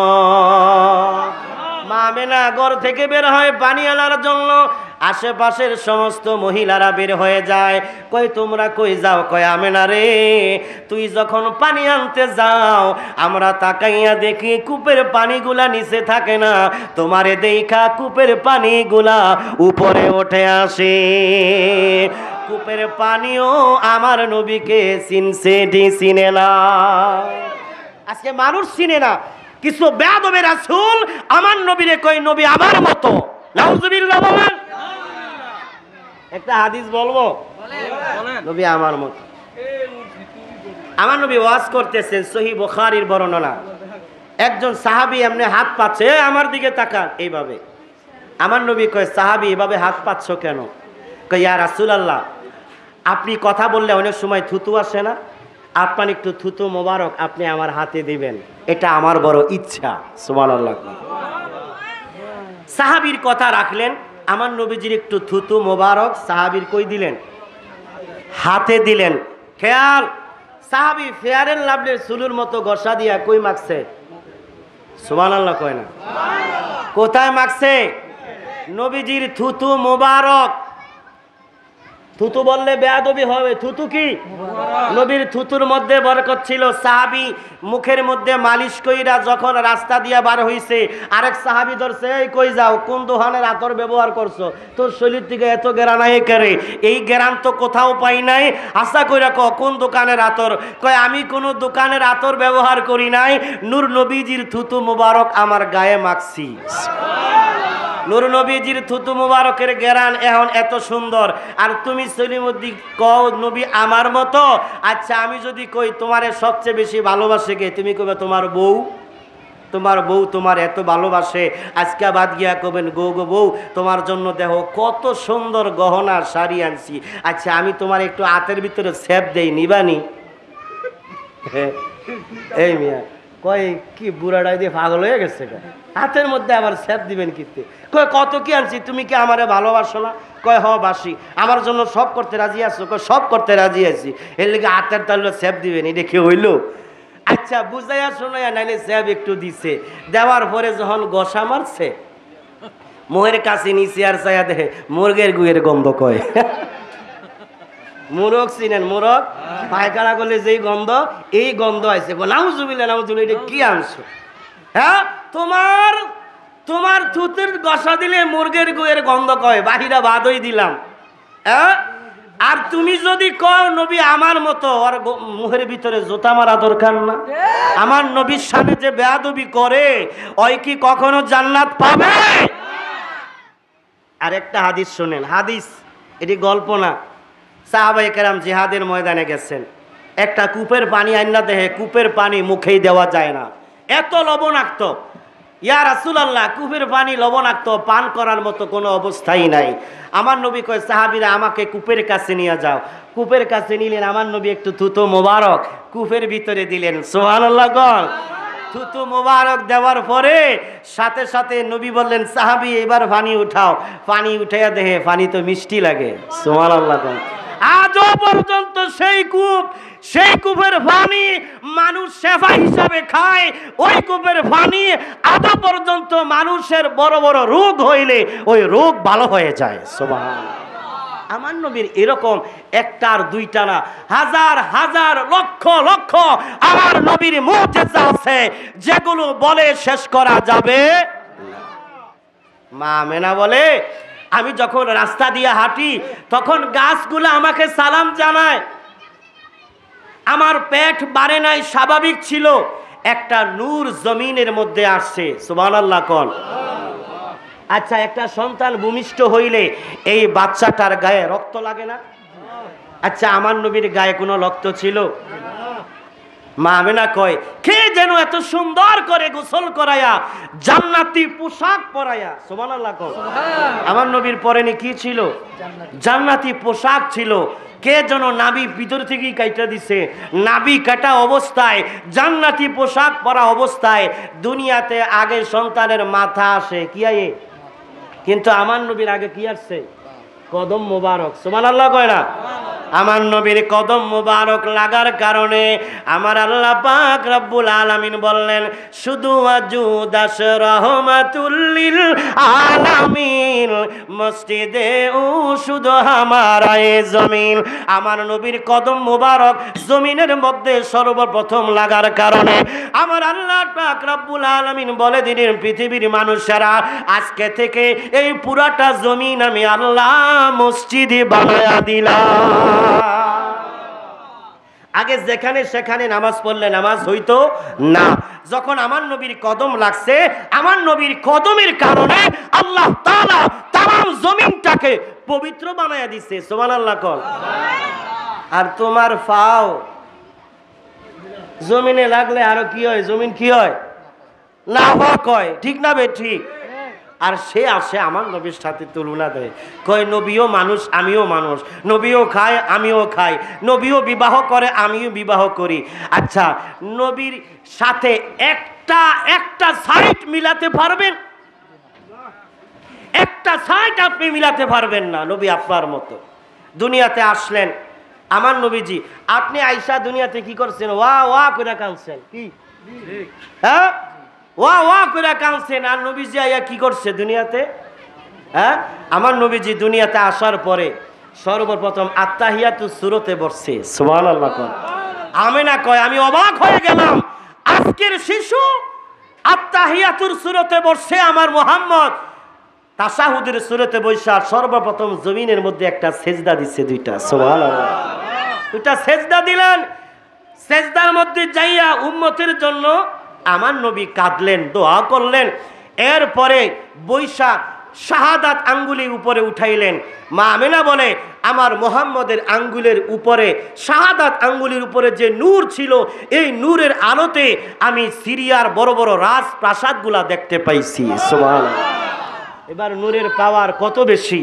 মা আমেনা ঘর থেকে বের হয় পানি আনার জন্য। আশেপাশের সমস্ত মহিলারা বের হয়ে যায়। কই তোমরা কই যাও? কয় আমেনা রে, তুই যখন পানি আনতে যাও, আমরা তাকাইয়া দেখি কূপের পানিগুলা নিচে থাকে না, তোমারে দেখা কূপের পানিগুলা উপরে উঠে আসে। কূপের পানিও আমার নবীকে চিনে না। আজকে মানুষ চিনে না। কিছু বেয়াদবে রাসূল আমার নবীরে কই নবী আমার মতো। নাউজুবিল্লাহ বলেন। একটা হাদিস বলবো, নবী আমার মতো। আমার নবী ওয়াজ করতেছেন, সহিহ বুখারীর বর্ণনা। একজন সাহাবী এমনি হাত পাচ্ছে, আমার দিকে তাকান এইভাবে। আমার নবী কয়, সাহাবী এভাবে হাত পাচ্ছ কেন? কয়, ইয়া রাসূলুল্লাহ, আপনি কথা বললে অনেক সময় থুতু আসে না, আপনার একটু থুতু মোবারক আপনি আমার হাতে দিবেন, এটা আমার বড় ইচ্ছা। সুবহানাল্লাহ। সাহাবীর কথা রাখলেন, আমার নবীজির একটু থুতু মোবারক সাহাবীর কই দিলেন? হাতে দিলেন। খেয়াল, সাহাবী ফেয়ারের লাভলের চুলুর মতো গসা দিয়া কই মাখছে? সুবহানাল্লাহ কয় না? কোথায় মাখছে? নবীজির থুতু মোবারক। থুতু বললে বেয়াদবি হবে। থুতু কি? নবীর থুতুর মধ্যে বরকত ছিল। সাহাবী মুখের মধ্যে মালিশ কইরা যখন রাস্তা দিয়া বার হইছে, আরেক সাহাবী ধরছে, এই কই যাও, কোন দোকানের আতর ব্যবহার করছো, তোর শরীর থেকে এত গেরান আয় করে? এই গেরান তো কোথাও পাই নাই, আশা কইরা কোন দোকানের আতর? কয়, আমি কোনো দোকানের আতর ব্যবহার করি নাই, নূর নবীজির থুতু মুবারক আমার গায়ে মাখছি। নূর নবীজির থুতু মুবারকের গেরান এখন এত সুন্দর, আর তুমি সলিমুদ্দি কও নবী আমার মতো। আচ্ছা, আমি যদি কই তোমারে সবচেয়ে বেশি ভালোবাসে কে, তুমি কবে তোমার বউ। তোমার বউ তোমার এত ভালোবাসে, আজকে বাদ গিয়া কবেন, গো গো বউ, তোমার জন্য দেখো কত সুন্দর গহনা শাড়ি আনছি। আচ্ছা, আমি তোমার একটু হাতের ভিতরে ছেপ দেই, নিবানি? এই মিয়া কয়, কি বুড়াটাই দিয়ে পাগল হয়ে গেছে, হাতের মধ্যে আবার ছেপ দিবেন কিতে? কয়, কত কি আনছি, তুমি কি আমারে ভালোবাসো না? কয়, হ বাসি। আমার জন্য সব করতে রাজি আছো? কয়, সব করতে রাজি আছি। এর লেগে হাতের তাহলে ছেপ দিবেন, এটা কি হইল? আচ্ছা, বুঝাইয়া শোনাইয়া নাইলে ছেপ একটু দিছে। দেওয়ার পরে যখন গসা মারছে, মোহের কাছে নিচে আর চাইয়া দেখে মুরগের গুয়ের গন্ধ। কয়, মোরগ চিনেন? মোরগ পায়খানা করলে যেই গন্ধ, এই গন্ধ আছে। নাউজুবিল্লাহ, নাউজুবিল্লাহ, এটা কি আনছো? হ্যাঁ, তোমার তোমার থুতুর গসা দিলে মুরগের গুয়ের গন্ধ কয়, বাহিরা বাদই দিলাম। আর তুমি যদি কও নবী আমার মতো, আর মুখের ভিতরে জুতা মারা দরকার না। আমার নবীর সামনে যে বেয়াদবি করে ওই কি কখনো জান্নাত পাবে? আর একটা হাদিস শুনেন, হাদিস এটি গল্প না। সাহাবায়ে কেরাম জিহাদের ময়দানে গেছেন, একটা কূপের পানি আইনা দেহে, কূপের পানি মুখেই দেওয়া যায় না, এত লবণাক্ত। ইয়া রাসূলুল্লাহ, কূপের পানি লবণাক্ত, পান করার মতো কোনো অবস্থাই নাই। আমার নবী কয়, সাহাবীরা আমাকে কূপের কাছে নিয়ে যাও। কূপের কাছে নিলেন, আমার নবী একটু থুতু মোবারক কূপের ভিতরে দিলেন। সুবহানাল্লাহ গণ। থুতু মোবারক দেওয়ার পরে সাথে সাথে নবী বললেন, সাহাবী এবার পানি উঠাও। পানি উঠাইয়া দেহে পানি তো মিষ্টি লাগে। সুবহানাল্লাহ গণ। আজও পর্যন্ত সেই কূপের পানি মানুষ সেবা হিসাবে খায়। ওই কূপের পানি আজও পর্যন্ত মানুষের বড় বড় রোগ হইলে ওই রোগ ভালো হয়ে যায়। সুবহানাল্লাহ। আমার নবীর এরকম একটার দুইটা না, হাজার হাজার লক্ষ লক্ষ আমার নবীর মুজিজা আছে যেগুলো বলে শেষ করা যাবে। মা আমেনা বলে, আমি যখন রাস্তা দিয়ে হাঁটি তখন গাছগুলো আমাকে সালাম জানায়। আমার পেট বাড়ে নাই, স্বাভাবিক ছিল। একটা নূর জমিনের মধ্যে আসছে। সুবহানাল্লাহ কোন। আচ্ছা, একটা সন্তান ভূমিষ্ঠ হইলে এই বাচ্চাটার গায়ে রক্ত লাগে না? আচ্ছা, আমার নবীর গায়ে কোনো রক্ত ছিল? মা আমেনা কয়, কে যেন এত সুন্দর করে গোসল করায়া জান্নাতি পোশাক পরায়া। সুবহানাল্লাহ কয়। আমার নবীর পরনে কি ছিল? জান্নাতি পোশাক ছিল। কে যেন নাভি ভিতর থেকেই কাইটা দিছে। নাভি কাটা অবস্থায়, জান্নাতি পোশাক পরা অবস্থায় দুনিয়াতে আগে সন্তানের মাথা আসে কি আয়ে, কিন্তু আমার নবীর আগে কি আসছে? কদম মোবারক। সুবহানাল্লাহ কয় না? আমার নবীর কদম মোবারক লাগার কারণে আমার আল্লাহ পাক রব্বুল আলামিন বললেন, শুধু আজুদাস রহমাতুল লিল আলামিন মসজিদে ও শুধু হামারা এ জমিন। আমার নবীর কদম মোবারক জমিনের মধ্যে সর্বপ্রথম লাগার কারণে আমার আল্লাহ পাক রব্বুল আলামিন বলে দিলেন, পৃথিবীর মানুষেরা আজকে থেকে এই পুরাটা জমিন আমি আল্লাহ মসজিদে বানায়া দিলাম। আগে যেখানে সেখানে নামাজ পড়লে নামাজ হইতো না। যখন আমার নবীর কদম লাগছে, আমার নবীর কদমের কারণে আল্লাহ তাআলা তামাম জমিনটাকে পবিত্র বানায়া দিচ্ছে। সুবহানাল্লাহ কল। আর তোমার পাও জমিনে লাগলে আরো কি হয়? জমিন কি হয়? না হয়। ঠিক না বে? ঠিক। আর সে আসে আমার নবীর সাথে তুলনা দেয়, কয় নবীও মানুষ আমিও মানুষ, নবীও খায় আমিও খাই, নবীও বিবাহ করে আমিও বিবাহ করি। আচ্ছা, নবীর সাথে একটা সাইট মিলাতে পারবেন? একটা সাইট আপনি মিলাতে পারবেন না। নবী আপনার মতো দুনিয়াতে আসলেন। আমার নবীজি, আপনি আয়েশা দুনিয়াতে কি করছেন? ওয়া ওয়া করে কাঁদছেন। কি? হ্যাঁ, ওয়া ওয়া করে কাঁদছেন। আর নবীজি আইয়া কি করছে দুনিয়াতে? হ্যাঁ, আমার নবীজি দুনিয়াতে আসার পরে সর্বপ্রথম আত্তাহিয়াতু সূরাতে বসছে। সুবহানাল্লাহ। আমেনা কয়, আমি অবাক হয়ে গেলাম, আজকের শিশু আত্তাহিয়াতুর সূরাতে বসছে, আমার মুহাম্মদ তাশাহুদের সূরাতে বসা সর্বপ্রথম জমিনের মধ্যে একটা সেজদা দিচ্ছে, দুইটা। সুবহানাল্লাহ। দুইটা সেজদা দিলেন। সেজদার মধ্যে যাইয়া উম্মতের জন্য আমার নবী কাঁদলেন, দোয়া করলেন। এরপরে বৈশা শাহাদাত আঙ্গুলি উপরে উঠাইলেন। মা আমেনা বলে, আমার মুহাম্মদের আঙ্গুলের উপরে, শাহাদাত আঙ্গুলির উপরে যে নূর ছিল, এই নূরের আলোতে আমি সিরিয়ার বড় বড় রাজপ্রাসাদগুলা দেখতে পাইছি। সুবহানাল্লাহ। এবার নূরের পাওয়ার কত বেশি?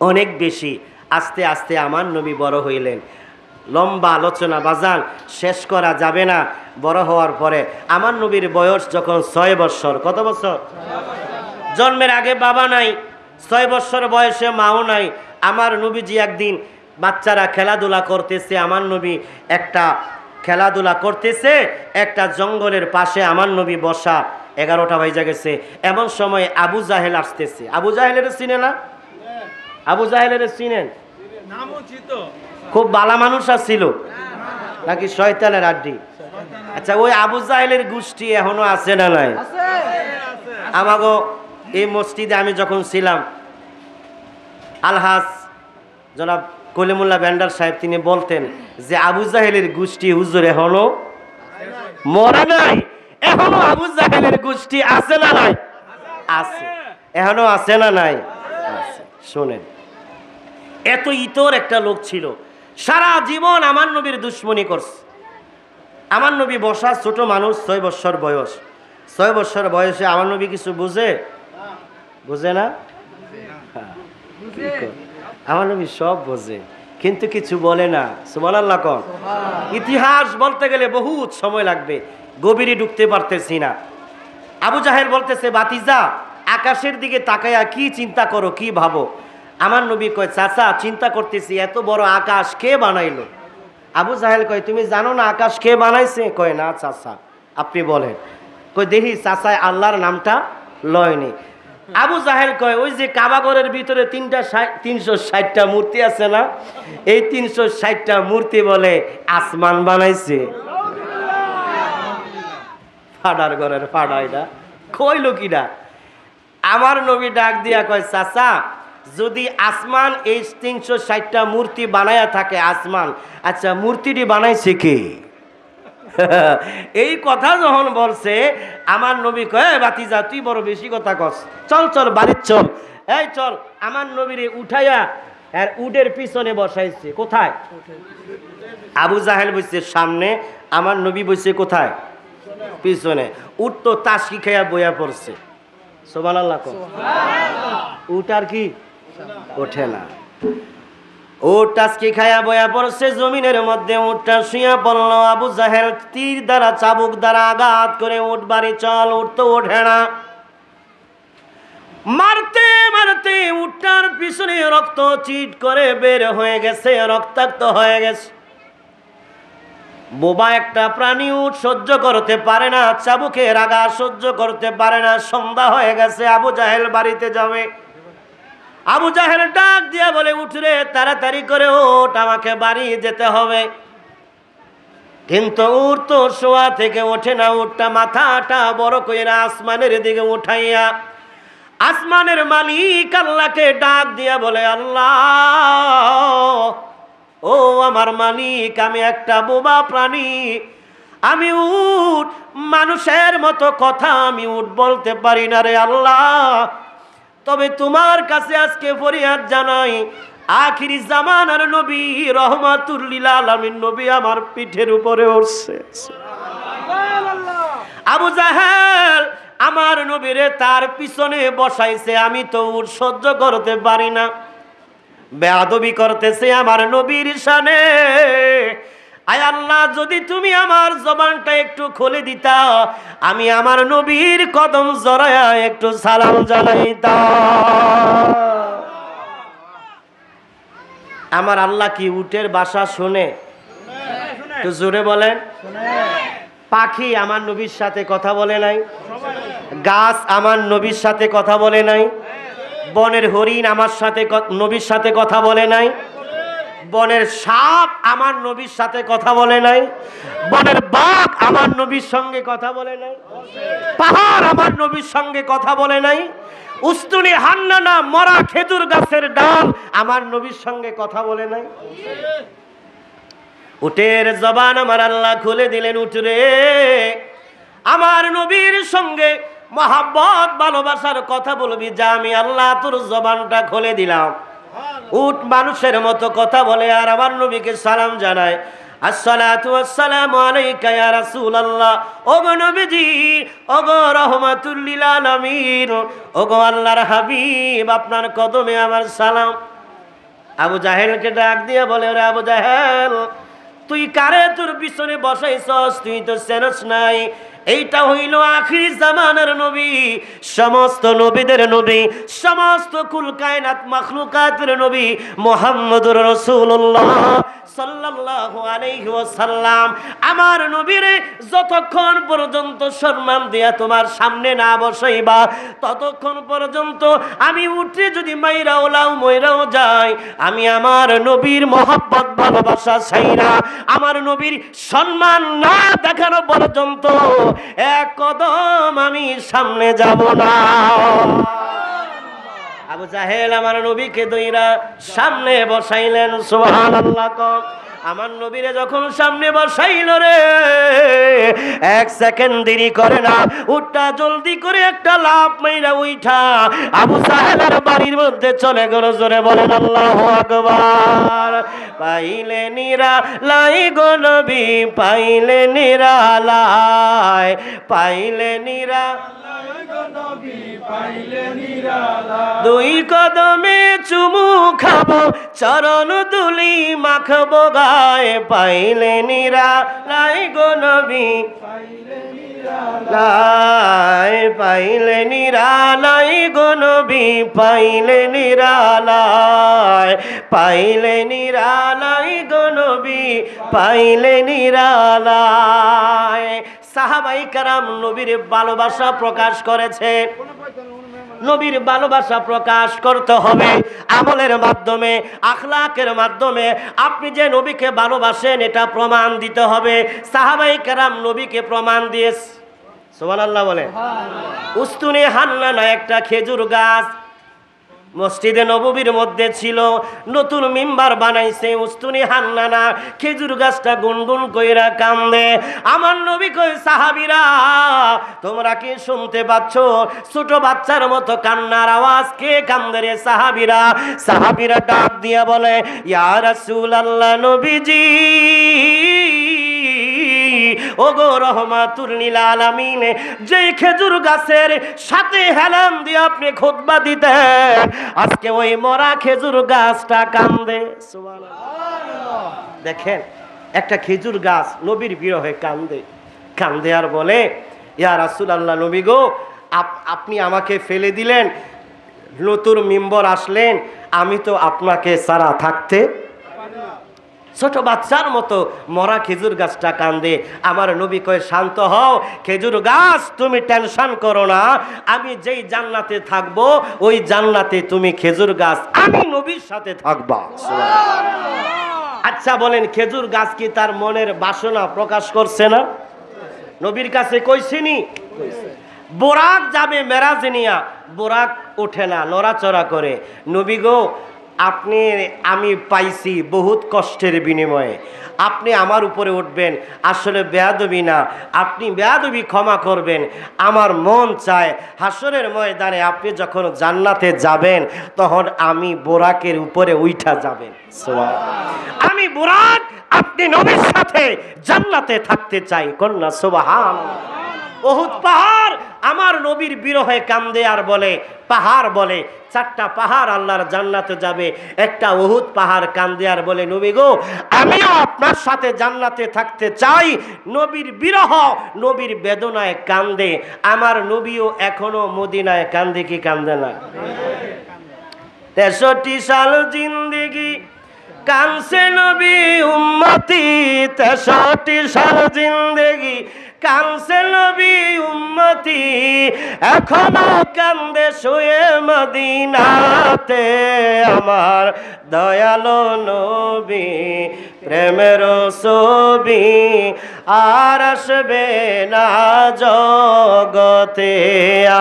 অনেক বেশি। আস্তে আস্তে আমার নবী বড় হইলেন। লম্বা আলোচনা বাজান, শেষ করা যাবে না। বড় হওয়ার পরে আমার নবীর বয়স যখন 6 বছর। কত বছর? জন্মের আগে বাবা নাই, 6 বছর বয়সে মাও নাই। আমার নবীজি একদিন বাচ্চারা খেলাধুলা করতেছে, আমার নবী একটা খেলাধুলা করতেছে একটা জঙ্গলের পাশে, আমার নবী বসা। 11টা বাজে গেছে। এমন সময় আবু জাহেল আসতেছে। আবু জাহেলের চিনে না? আবু জাহেলের চিনেন? খুব ভালো মানুষ ছিল নাকি শয়তানের আড্ডি? আচ্ছা, ওই আবু জাহেলের গোষ্ঠী এখনো আছে না নাই? আমাগো এই মসজিদে আমি যখন ছিলাম, আলহাজ জনাব কলিমুল্লাহ ব্যান্ডার সাহেব তিনি বলতেন যে আবু জাহেলের গোষ্ঠী হুজুর এখনো মরে নাই, এখনো আবু জাহেলের গোষ্ঠী আছে না নাই? আছে, এখনো আছে না নাই? আছে। শোনেন, এত ইতর একটা লোক ছিল, সারা জীবন আমার নবীর দুশ্মনী করছে। আমার নবী বসা ছোট মানুষ, 6 বছর বয়স। 6 বছর বয়সে আমার নবী কিছু বুঝে? বুঝে না? আমার নবী সব বোঝে, কিন্তু কিছু বলে না। সুবহানাল্লাহ কোন। ইতিহাস বলতে গেলে বহুত সময় লাগবে, গভীরে ঢুকতে পারতেছি না। আবু জাহেল বলতেছে, বাতিজা আকাশের দিকে তাকায়া কি চিন্তা করো, কি ভাবো? আমার নবী কয়, চাচা চিন্তা করতেছি এত বড় আকাশ কে বানাইলো? আবু জাহেল কয়, তুমি জানো না আকাশ কে বানাইছে? কয় না চাচা, আপনি বলেন। কয় দেখি চাচায় আল্লাহর নামটা লয়নি। আবু জাহেল কয়, ওই যে কাবাগরের ভিতরে 360টা মূর্তি আছে না, এই 360টা মূর্তি বলে আসমান বানাইছে। ফাডার ঘরের ফাডা, এটা কইল কিনা? আমার নবী ডাক দিয়া কয়, চাচা যদি আসমান এই 360টা মূর্তি বানায়া থাকে আসমান, আচ্ছা মূর্তিটি বানাইছে কে? এই কথা যখন বলছে, আমার নবী কয়, বাতিজা তুই বড় বেশি কথা কস, চল চল বাড়ির চল। এই চল, আমার নবীরে উঠাইয়া আর উটের পিছনে বসাইছে। কোথায়? আবু জাহেল বসছে সামনে, আমার নবী বসছে কোথায়? পিছনে। উট তো তাসকি খাইয়া বইয়া পড়ছে। সুবহানাল্লাহ কও। উট আর কি ওঠে না। উট তাসকি খাইয়া বইয়া পড়ছে জমিনের মধ্যে, উটটা শুইয়া পড়লো। আবু জাহেল তীর দ্বারা চাবুক দ্বারা আঘাত করে উট বাড়ি চল, উট তো ওঠে না। মারতে মারতে উটটার পিছনে রক্ত চিট করে বের হয়ে গেছে, রক্তাক্ত হয়ে গেছে। বোবা একটা প্রাণী, উট সহ্য করতে পারে না, চাবুকের আঘাত সহ্য করতে পারে না। সন্ধ্যা হয়ে গেছে, আবু জাহেল বাড়িতে যাবে। আবু জাহেল ডাক দিয়া বলে, উঠরে তাড়াতাড়ি করে ওঠ, আমাকে বাড়ি যেতে হবে। কিন্তু উট তো শোয়া থেকে ওঠে না। উটটা মাথাটা বড় কইরা আসমানের দিকে উঠাইয়া আসমানের মালিক আল্লাহকে ডাক দিয়া বলে, আল্লাহ ও আমার মালিক, আমি একটা বোবা প্রাণী, আমি উট, মানুষের মতো কথা আমি উট বলতে পারি না রে আল্লাহ। তবে তোমার কাছে আজকে ফরিয়াদ জানাই, আখিরি জামানার নবী রহমাতুল লিল আলামিন নবী আমার পিঠের উপরে উঠছে। আবু জাহেল আমার নবীরে তার পিছনে বসাইছে, আমি তো উট সহ্য করতে পারি না। বেয়াদবি করতেছে আমার নবীর শানে। আয় আল্লাহ, যদি তুমি আমার জবানটা একটু খুলে দিতা, আমি আমার নবীর কদম জড়ায়া একটু সালাম জানাইতাম। আমার আল্লাহ কি উটের ভাষা শুনে? একটু জোরে বলেন। পাখি আমার নবীর সাথে কথা বলে নাই? গাছ আমার নবীর সাথে কথা বলে নাই? বনের হরিণ আমার সাথে নবীর সাথে কথা বলে নাই? বনের সাপ আমার নবীর সাথে কথা বলে নাই? বনের বাঘ আমার নবীর সঙ্গে কথা বলে নাই? পাহাড় আমার নবীর সঙ্গে কথা বলে নাই? উস্তুনি হান্নানা মরা খেজুর গাছের ডাল আমার নবীর সঙ্গে কথা বলে নাই? উটের জবান আমার আল্লাহ খুলে দিলেন। উঠরে আমার নবীর সঙ্গে মহাব্বত ভালোবাসার কথা বলবি, যা আমি আল্লাহ তোর জবানটা খুলে দিলাম। উট মানুষের মতো কথা বলে আর আমার নবীকে সালাম জানায়, আসসালাতু ওয়াসসালামু আলাইকা ইয়া রাসূলুল্লাহ। ওগো নবীজি, ওগো রাহমাতুল লিল আলামিন, ওগো আল্লাহর হাবিব, আপনার কদমে আমার সালাম। আবু জাহেলকে ডাক দিয়ে বলে, ওরে আবু জাহেল, তুই কারে তোর পিছনে বসাইছস? তুই তো চেনস নাই। এইটা হইল আখিরি জামানার নবী, সমস্ত নবীদের নবী, সমস্ত কুল কায়নাত মাখলুকাতের নবী মুহাম্মদুর রাসূলুল্লাহ সাল্লাল্লাহু আলাইহি ওয়াসাল্লাম। আমার নবীরে যতক্ষণ পর্যন্ত সম্মান দিয়া তোমার সামনে না বসাইবা, ততক্ষণ পর্যন্ত আমি উঠে যদি মাইরাও লাও মইরাও যাই, আমি আমার নবীর মহব্বত ভালোবাসা ছাইরা আমার নবীর সম্মান না দেখানো পর্যন্ত এক কদম আমি সামনে যাব না। আবু জাহেল আমার নবীকে দইরা সামনে বসাইলেন, সুবহানাল্লাহ। আমার নবীরে যখন সামনে বসাইল রে, এক সেকেন্ড দেরি করে না, উঠটা জলদি করে একটা লাফ মাইরা উঠা আবু জাহেলের বাড়ির মধ্যে চলে গেল। জোরে বলেন আল্লাহু আকবার। পাইলে নিরালাই গো নবী, পাইলে নিরালাই, পাইলে নিরালাই গো নবী, পাইলে নিরালাই। দুই কদমে চুমু খাবো, চরণ দুলি মাখবো গায়ে, পাইলে নিরালাই গো নবী, পাইলে নিরালাই, পাইলে নিরালাই গো নবী, পাইলে নিরালাই, পাইলে নিরালাই গো নবী, পাইলে নিরালাই। সাহাবায়ে কেরাম নবীর ভালোবাসা প্রকাশ করেছেন। নবীর ভালোবাসা প্রকাশ করতে হবে আমলের মাধ্যমে, আখলাকের মাধ্যমে। আপনি যে নবীকে ভালোবাসেন এটা প্রমাণ দিতে হবে। সাহাবায়ে কেরাম নবীকে প্রমাণ দিয়েছে, সুবহানাল্লাহ বলে। উস্তুনে হান্নানা একটা খেজুর গাছ মসজিদে নববীর মধ্যে ছিল, নতুন মিম্বার বানাইছে। উস্তুনি হান্নানা খেজুর গাছটা গুনগুন কইরা কান্দে। আমার নবী কই, সাহাবীরা তোমরা কি শুনতে পাচ্ছ? ছোট বাচ্চার মতো কান্নার আওয়াজ। কে কান্দে রে? সাহাবীরা। সাহাবীরা ডাক দিয়া বলে, ইয়া রাসূলুল্লাহ, নবীজি ওগো রহমাতুল লিল আলামিন, যেই খেজুর গাছের সাথে হেলান দিয়ে আপনি খুতবা দিতেন, আজকে ওই মরা খেজুর গাছটা কান্দে। সুবহানাল্লাহ। দেখেন, একটা খেজুর গাছ নবীর বিরহে কান্দে। কান্দে আর বলে, ইয়া রাসূলুল্লাহ, নবী গো, আপনি আমাকে ফেলে দিলেন, নতুন মিম্বর আসলেন, আমি তো আপনাকে ছাড়া থাকতে। ছোট বাচ্চার মতো মরা খেজুর গাছটা কান্দে। আমার নবী কয়, শান্ত হও খেজুর গাছ, তুমি টেনশন করো না, আমি যেই জান্নাতে থাকবো ওই জান্নাতে তুমি খেজুর গাছ আমি নবীর সাথে থাকবা। আচ্ছা বলেন, খেজুর গাছ কি তার মনের বাসনা প্রকাশ করছে না? নবীর কাছে কইছিনি? বোরাক যাবে মেরাজ নিয়া, বোরাক ওঠে না, নড়াচড়া করে। নবী গো, আপনি আমি পাইছি বহুত কষ্টের বিনিময়ে, আপনি আমার উপরে উঠবেন, আসলে বেয়াদবি না, আপনি বেয়াদবি ক্ষমা করবেন। আমার মন চায় হাসরের ময়দানে আপনি যখন জান্নাতে যাবেন তখন আমি বোরাকের উপরে উঠা যাবেন। আমি বোরাক, আপনি নবীর সাথে জান্নাতে থাকতে চাই। কন্যা সুবহানাল্লাহ। উহুদ পাহাড় আমার নবীর বিরহে কান্দে আর বলে, পাহাড় বলে, চারটা পাহাড় আল্লাহর জান্নাতে যাবে, একটা উহুদ পাহাড় কান্দে আর বলে, নবী গো, আমিও আপনার সাথে জান্নাতে থাকতে চাই। নবীর বিরহ, নবীর বেদনায় কান্দে। আমার নবীও এখনো মদিনায় কান্দে কি কান্দে না? 63 সাল জিন্দেগি কানসে নবী উম্মতি, 63 সাল জিন্দেগি কানসে নবী উম্মতি, এখনো কান্দে শুয়ে মদিনাতে আমার দয়ালো নবী, প্রেমের ছবি আর আসবে না জগতে,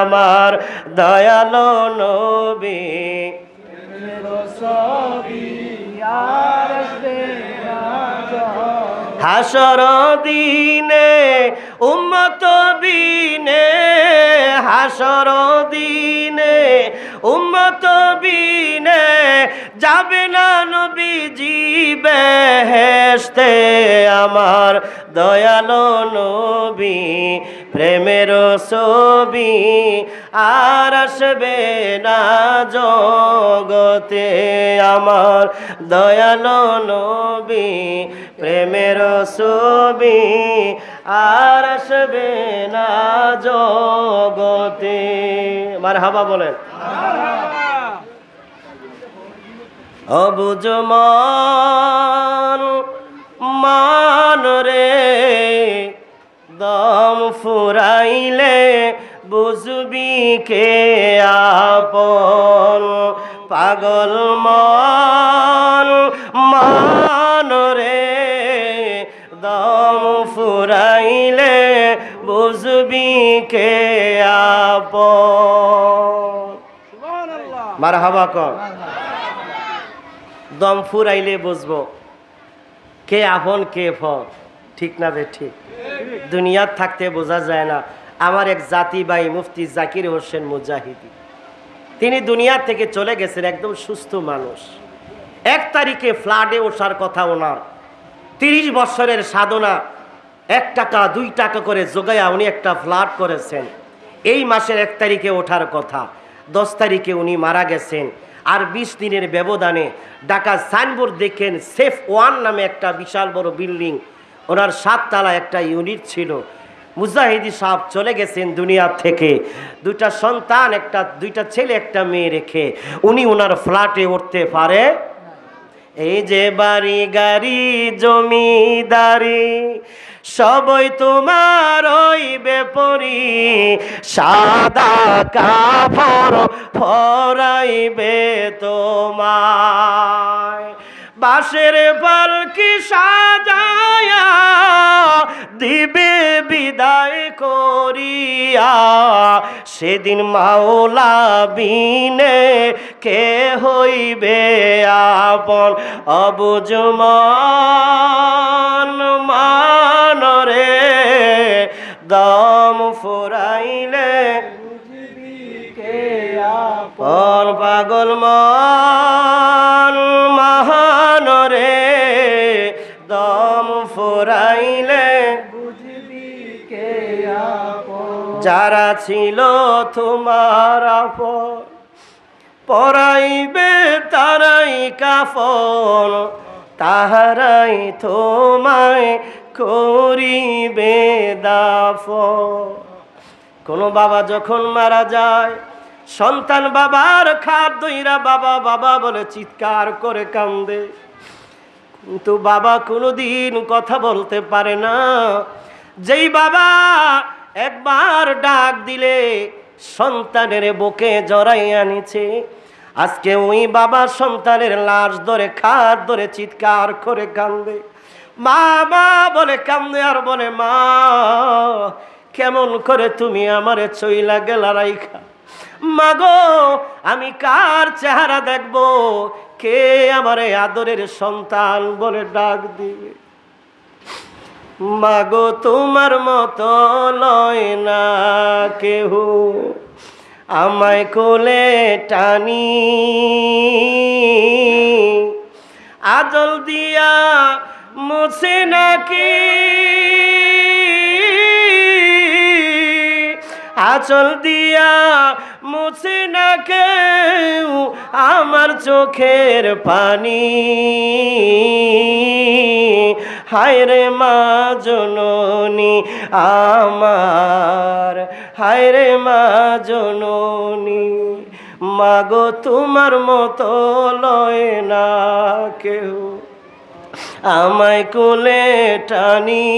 আমার দয়ালো নবী, প্রেমের ছবি আর আসবে না জগতে। হাসর দিনে উম্মত বিনে, হাসর দিনে উম্মত বিনে যাবে না নবীজি বেহেশতে, আমার দয়ালো নবী, প্রেমের ছবি আর আসবে না জগতে, আমার দয়ালো নবী, প্রেমের ছবি আর আসবে না জগতে। মারহাবা বলেন। অবুঝ মান মান রে, দম ফুরাইলে বুঝবি কে আপন, পাগল মান মান দম ফুরাইলে বুঝবি কে আপন। মারহাবা কর। দম ফুরাইলে বুঝবো কে আপন কে পর, ঠিক না বে ঠিক? দুনিয়ার থাকতে বোঝা যায় না। আমার এক জাতি ভাই মুফতি জাকির হোসেন মুজাহিদি, তিনি দুনিয়া থেকে চলে গেছেন, একদম সুস্থ মানুষ। 1 তারিখে ফ্লাডে ওঠার কথা ওনার, 30 বছরের সাধনা, 1 টাকা 2 টাকা করে জোগায়া উনি একটা ফ্লাড করেছেন। এই মাসের 1 তারিখে ওঠার কথা, 10 তারিখে উনি মারা গেছেন। আর 20 দিনের ব্যবধানে ঢাকা সাইনবোর্ড দেখেন, সেফ 1 নামে একটা বিশাল বড় বিল্ডিং, ওনার 7 তলা একটা ইউনিট ছিল। মুজাহিদি সাহেব চলে গেছেন দুনিয়া থেকে, 2টা সন্তান, 2টা ছেলে 1টা মেয়ে রেখে উনি ওনার ফ্ল্যাটে উঠতে পারে। এই যে বাড়ি গাড়ি জমিদারি সবই তোমার হইবে পরি, সাদা কাপড় পরাইবে তোমায়, বাঁশের পালকি সাজায়া দিবে বিদায় করিয়া, সেদিন মাওলা বিনে কে হইবে আপন। অবুঝ মন মানরে দম ফুরাইলে কে আপন, পাগল মন মহানরে দম ফুরাইলে বুঝবি কে আপন। যারা ছিল তোমার আপন পরাইবে তারাই কাফন, তাহারাই তোমায় করিবে দাফন। কোনো বাবা যখন মারা যায়, সন্তান বাবার খাট ধইরা বাবা বাবা বলে চিৎকার করে কান্দে, কিন্তু বাবা কোনোদিন কথা বলতে পারে না। যেই বাবা একবার ডাক দিলে সন্তানের বুকে জড়াইয়া নিছে, আজকে ওই বাবা সন্তানের লাশ ধরে খাট ধরে চিৎকার করে কান্দে, মা মা বলে কান্দে, আর বলে মা কেমন করে তুমি আমারে চইলা গেলা রাইখা, মাগো আমি কার চেহারা দেখবো, কে আমারে আদরের সন্তান বলে ডাক দিবে। মাগো তোমার মতো লয় না কেহ, আমায় কোলে টানি, আজল দিয়া মুছে নাকি, আচল দিয়া মুছে না কেউ আমার চোখের পানি, হায়রে মা জননী আমার, হায়রে মা জননী, মাগো তোমার মতো লয় না কেউ, আমায় কোলে টানি,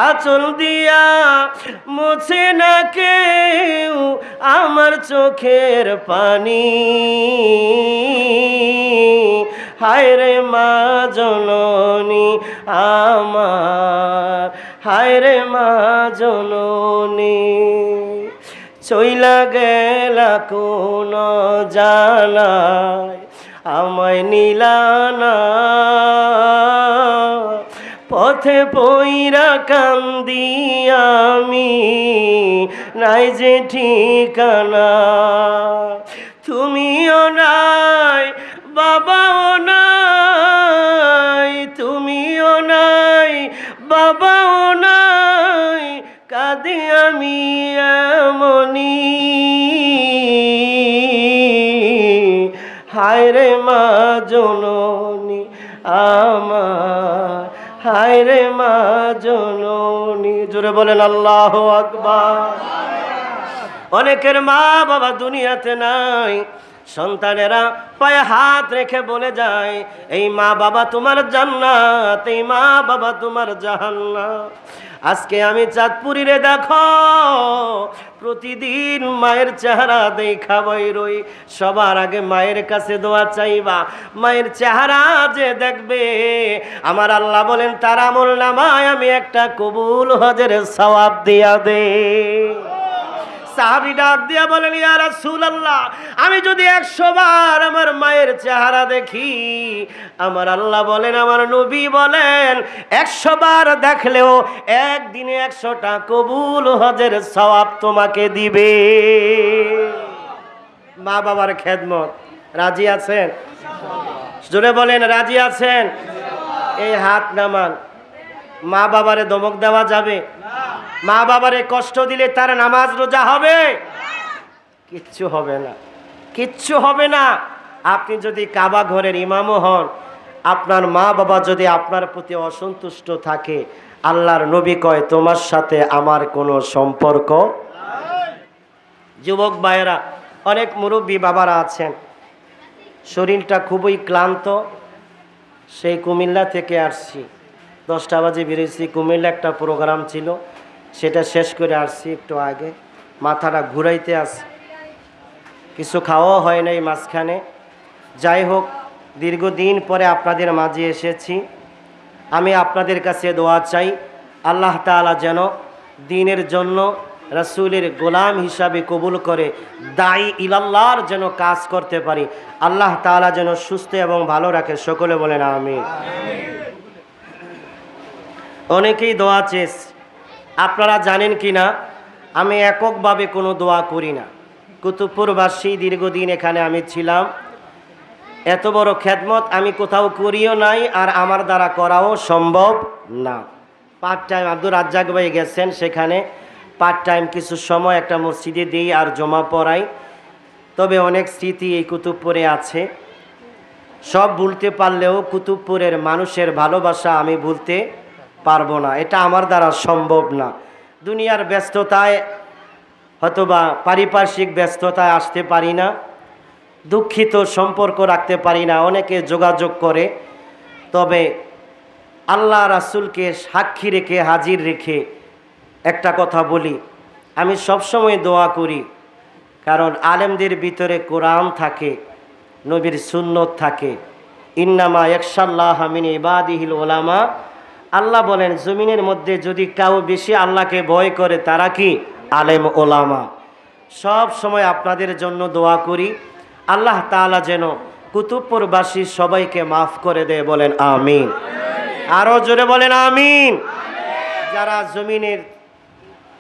আচল দিয়া মুছে না কেউ আমার চোখের পানি, হায়রে মা জননী আমার, হায়রে মা জননী। চইলা গেলা কোন জানায় আমায় নিলানা, পথে পইরা কান্দি আমি, নাই যে ঠিকানা, তুমিও নাই বাবাও নাই, তুমিও নাই বাবাও নাই, কাঁদি আমি এমনি, হায়রে মা জননী আমার, হায়রে মা জননী। জোরে বলেন আল্লাহু আকবার। অনেকের মা বাবা দুনিয়াতে নাই, সন্তানেরা পায়ে হাত রেখে বলে যায়, এই মা বাবা তোমার জান্নাত, এই মা বাবা তোমার জাহান্নাম। আজকে আমি চাঁদপুরিরে দেখো, প্রতিদিন মায়ের চেহারা দেখা বইরই। সবার আগে মায়ের কাছে দোয়া চাইবা। মায়ের চেহারা যে দেখবে, আমার আল্লাহ বলেন তার আমল নামায় আমি একটা কবুল হজের সওয়াব দিয়া দে। সাহাবী ডাক দিয়া বলেন, ইয়া রাসূলুল্লাহ, আমি যদি 100 বার আমার মায়ের চেহারা দেখি, আমার আল্লাহ বলেন, আমার নবী বলেন, 100 বার দেখলেও একদিনে 100টা কবুল হজের সওয়াব তোমাকে দিবে। মা বাবার খেদমত রাজি আছেন? জোরে বলেন, রাজি আছেন? এই হাত নামান। মা বাবারে ধমক দেওয়া যাবে? মা বাবারে কষ্ট দিলে তার নামাজ রোজা হবে? কিচ্ছু হবে না, কিচ্ছু হবে না। আপনি যদি কাবা ঘরের ইমামও হন, আপনার মা বাবা যদি আপনার প্রতি অসন্তুষ্ট থাকে, আল্লাহর নবী কয় তোমার সাথে আমার কোনো সম্পর্ক। যুবক ভাইয়েরা, অনেক মুরব্বী বাবারা আছেন, শরীরটা খুবই ক্লান্ত। সেই কুমিল্লা থেকে আসছি, 10টা বাজে বেরিয়েছি। কুমিল্লা একটা প্রোগ্রাম ছিল, সেটা শেষ করে আসছি একটু আগে। মাথাটা ঘুরাইতে আসি, কিছু খাওয়াও হয় নাই মাঝখানে। যাই হোক, দীর্ঘদিন পরে আপনাদের মাঝে এসেছি। আমি আপনাদের কাছে দোয়া চাই, আল্লাহ তাআলা যেন দ্বীনের জন্য রাসূলের গোলাম হিসাবে কবুল করে দায়ী ইলাল্লাহর যেন কাজ করতে পারি। আল্লাহ তাআলা যেন সুস্থ এবং ভালো রাখে। সকলে বলেন আমিন। অনেকেই দোয়া চেয়েছে, আপনারা জানেন কি না, আমি এককভাবে কোনো দোয়া করি না। কুতুবপুরবাসী, দীর্ঘদিন এখানে আমি ছিলাম, এত বড় খেদমত আমি কোথাও করিও নাই, আর আমার দ্বারা করাও সম্ভব না। পার্ট টাইম আব্দুর রাজ্জাক ভাই গেছেন, সেখানে পার্ট টাইম কিছু সময় একটা মসজিদে দিই আর জমা পড়াই। তবে অনেক স্মৃতি এই কুতুবপুরে আছে। সব ভুলতে পারলেও কুতুবপুরের মানুষের ভালোবাসা আমি ভুলতে পারবো না, এটা আমার দ্বারা সম্ভব না। দুনিয়ার ব্যস্ততায় হয়তোবা পারিপার্শ্বিক ব্যস্ততায় আসতে পারি না, দুঃখিত, সম্পর্ক রাখতে পারি না। অনেকে যোগাযোগ করে, তবে আল্লাহ রাসূলকে সাক্ষী রেখে, হাজির রেখে একটা কথা বলি, আমি সবসময় দোয়া করি। কারণ আলেমদের ভিতরে কোরআন থাকে, নবীর সুন্নত থাকে। ইন্নামা ইয়াখশাল্লাহ মিন ইবাদিহিল উলামা। আল্লাহ বলেন, জমিনের মধ্যে যদি কেউ বেশি আল্লাহকে ভয় করে তারা কি? আলেম ওলামা। সব সময় আপনাদের জন্য দোয়া করি, আল্লাহ তাআলা যেন কুতুবপুরবাসী সবাইকে মাফ করে দেয়। বলেন আমিন। আরো জোরে বলেন আমিন। যারা জমিনের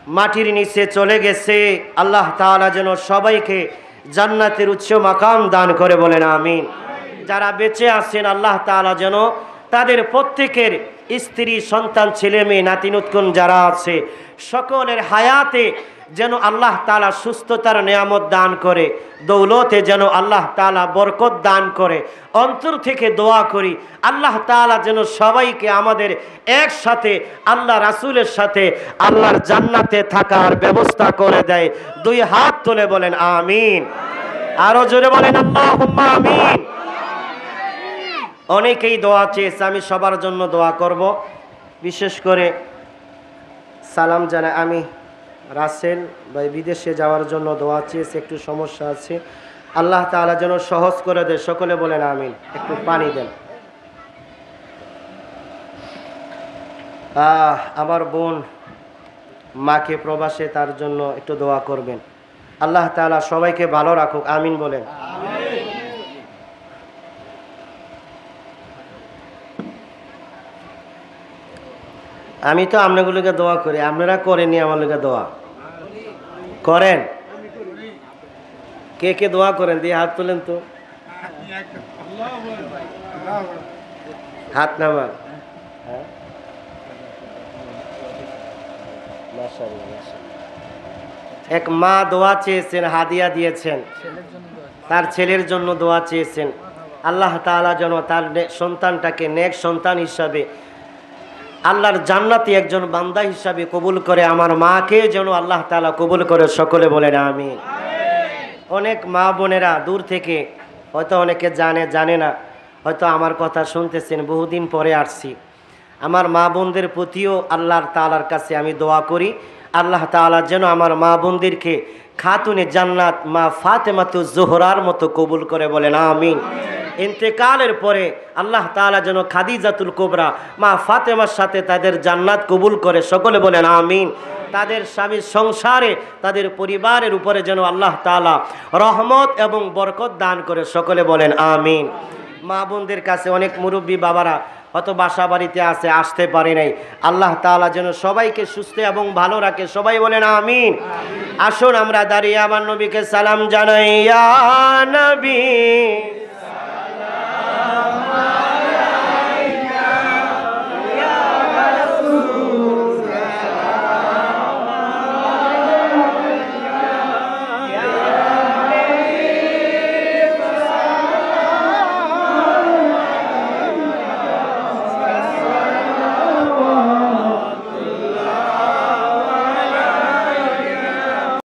মাটির নিচে চলে গেছে, আল্লাহ তাআলা যেন সবাইকে জান্নাতের উচ্চ মাকাম দান করে। বলেন আমিন। যারা বেঁচে আছেন, আল্লাহ তাআলা যেন তাদের প্রত্যেকের স্ত্রী, সন্তান, ছেলে মেয়ে, নাতিনুতকুন যারা আছে, সকলের হায়াতে যেন আল্লাহ তাআলা সুস্থতার নিয়ামত দান করে, দৌলতে যেন আল্লাহ তাআলা বরকত দান করে। অন্তর থেকে দোয়া করি, আল্লাহ তাআলা যেন সবাইকে আমাদের একসাথে আল্লাহ রাসূলের সাথে আল্লাহর জান্নাতে থাকার ব্যবস্থা করে দেয়। 2 হাত তুলে বলেন আমিন। আরো জোরে বলেন আল্লাহুম্মা আমিন। অনেকেই দোয়া চেয়েছে, আমি সবার জন্য দোয়া করব। বিশেষ করে সালাম জানাই, আমি রাসেল ভাই বিদেশে যাওয়ার জন্য দোয়া চেয়েছে, একটু সমস্যা আছে, আল্লাহ তাআলা যেন সহজ করে দেয়। সকলে বলেন আমিন। একটু পানি দেন। আমার বোন মাকে প্রবাসে, তার জন্য একটু দোয়া করবেন। আল্লাহ তাআলা সবাইকে ভালো রাখুক। আমিন বলেন। আমি তো আপনাগুলোকে দোয়া করি, আপনারা করেনি আমার লোকে দোয়া করেন? কে কে দোয়া করেন? দিয়ে হাত তোলেন তো, হাত নামান। হ্যাঁ, এক মা দোয়া চেয়েছেন, হাদিয়া দিয়েছেন, তার ছেলের জন্য দোয়া চেয়েছেন। আল্লাহ তাআলা যেন তার সন্তানটাকে নেক সন্তান হিসাবে, আল্লাহর জান্নাতি একজন বান্দা হিসাবে কবুল করে। আমার মাকে যেন আল্লাহ তাআলা কবুল করে। সকলে বলেন আমিন। অনেক মা বোনেরা দূর থেকে, হয়তো অনেকে জানে না, হয়তো আমার কথা শুনতেছেন, বহুদিন পরে আসছি। আমার মা বোনদের প্রতিও আল্লাহর তাআলার কাছে আমি দোয়া করি, আল্লাহ তাআলা যেন আমার মা বোনদেরকে খাতুনে জান্নাত মা ফাতেমাতুজ জোহরার মতো কবুল করে, বলেন আমিন। ইন্তেকালের পরে আল্লাহ তাআলা যেন খাদিজাতুল কুবরা মা ফাতেমার সাথে তাদের জান্নাত কবুল করে, সকলে বলেন আমিন। তাদের স্বামীর সংসারে, তাদের পরিবারের উপরে যেন আল্লাহ তাআলা রহমত এবং বরকত দান করে, সকলে বলেন আমিন। মা বোনদের কাছে অনেক মুরব্বী বাবারা হয়তো বাসা বাড়িতে আছে, আসতে পারে নাই, আল্লাহ তাআলা যেন সবাইকে সুস্থ এবং ভালো রাখে, সবাই বলেন আমিন। আসুন আমরা দাঁড়িয়ে আমার নবীকে সালাম জানাই, ইয়া নবী।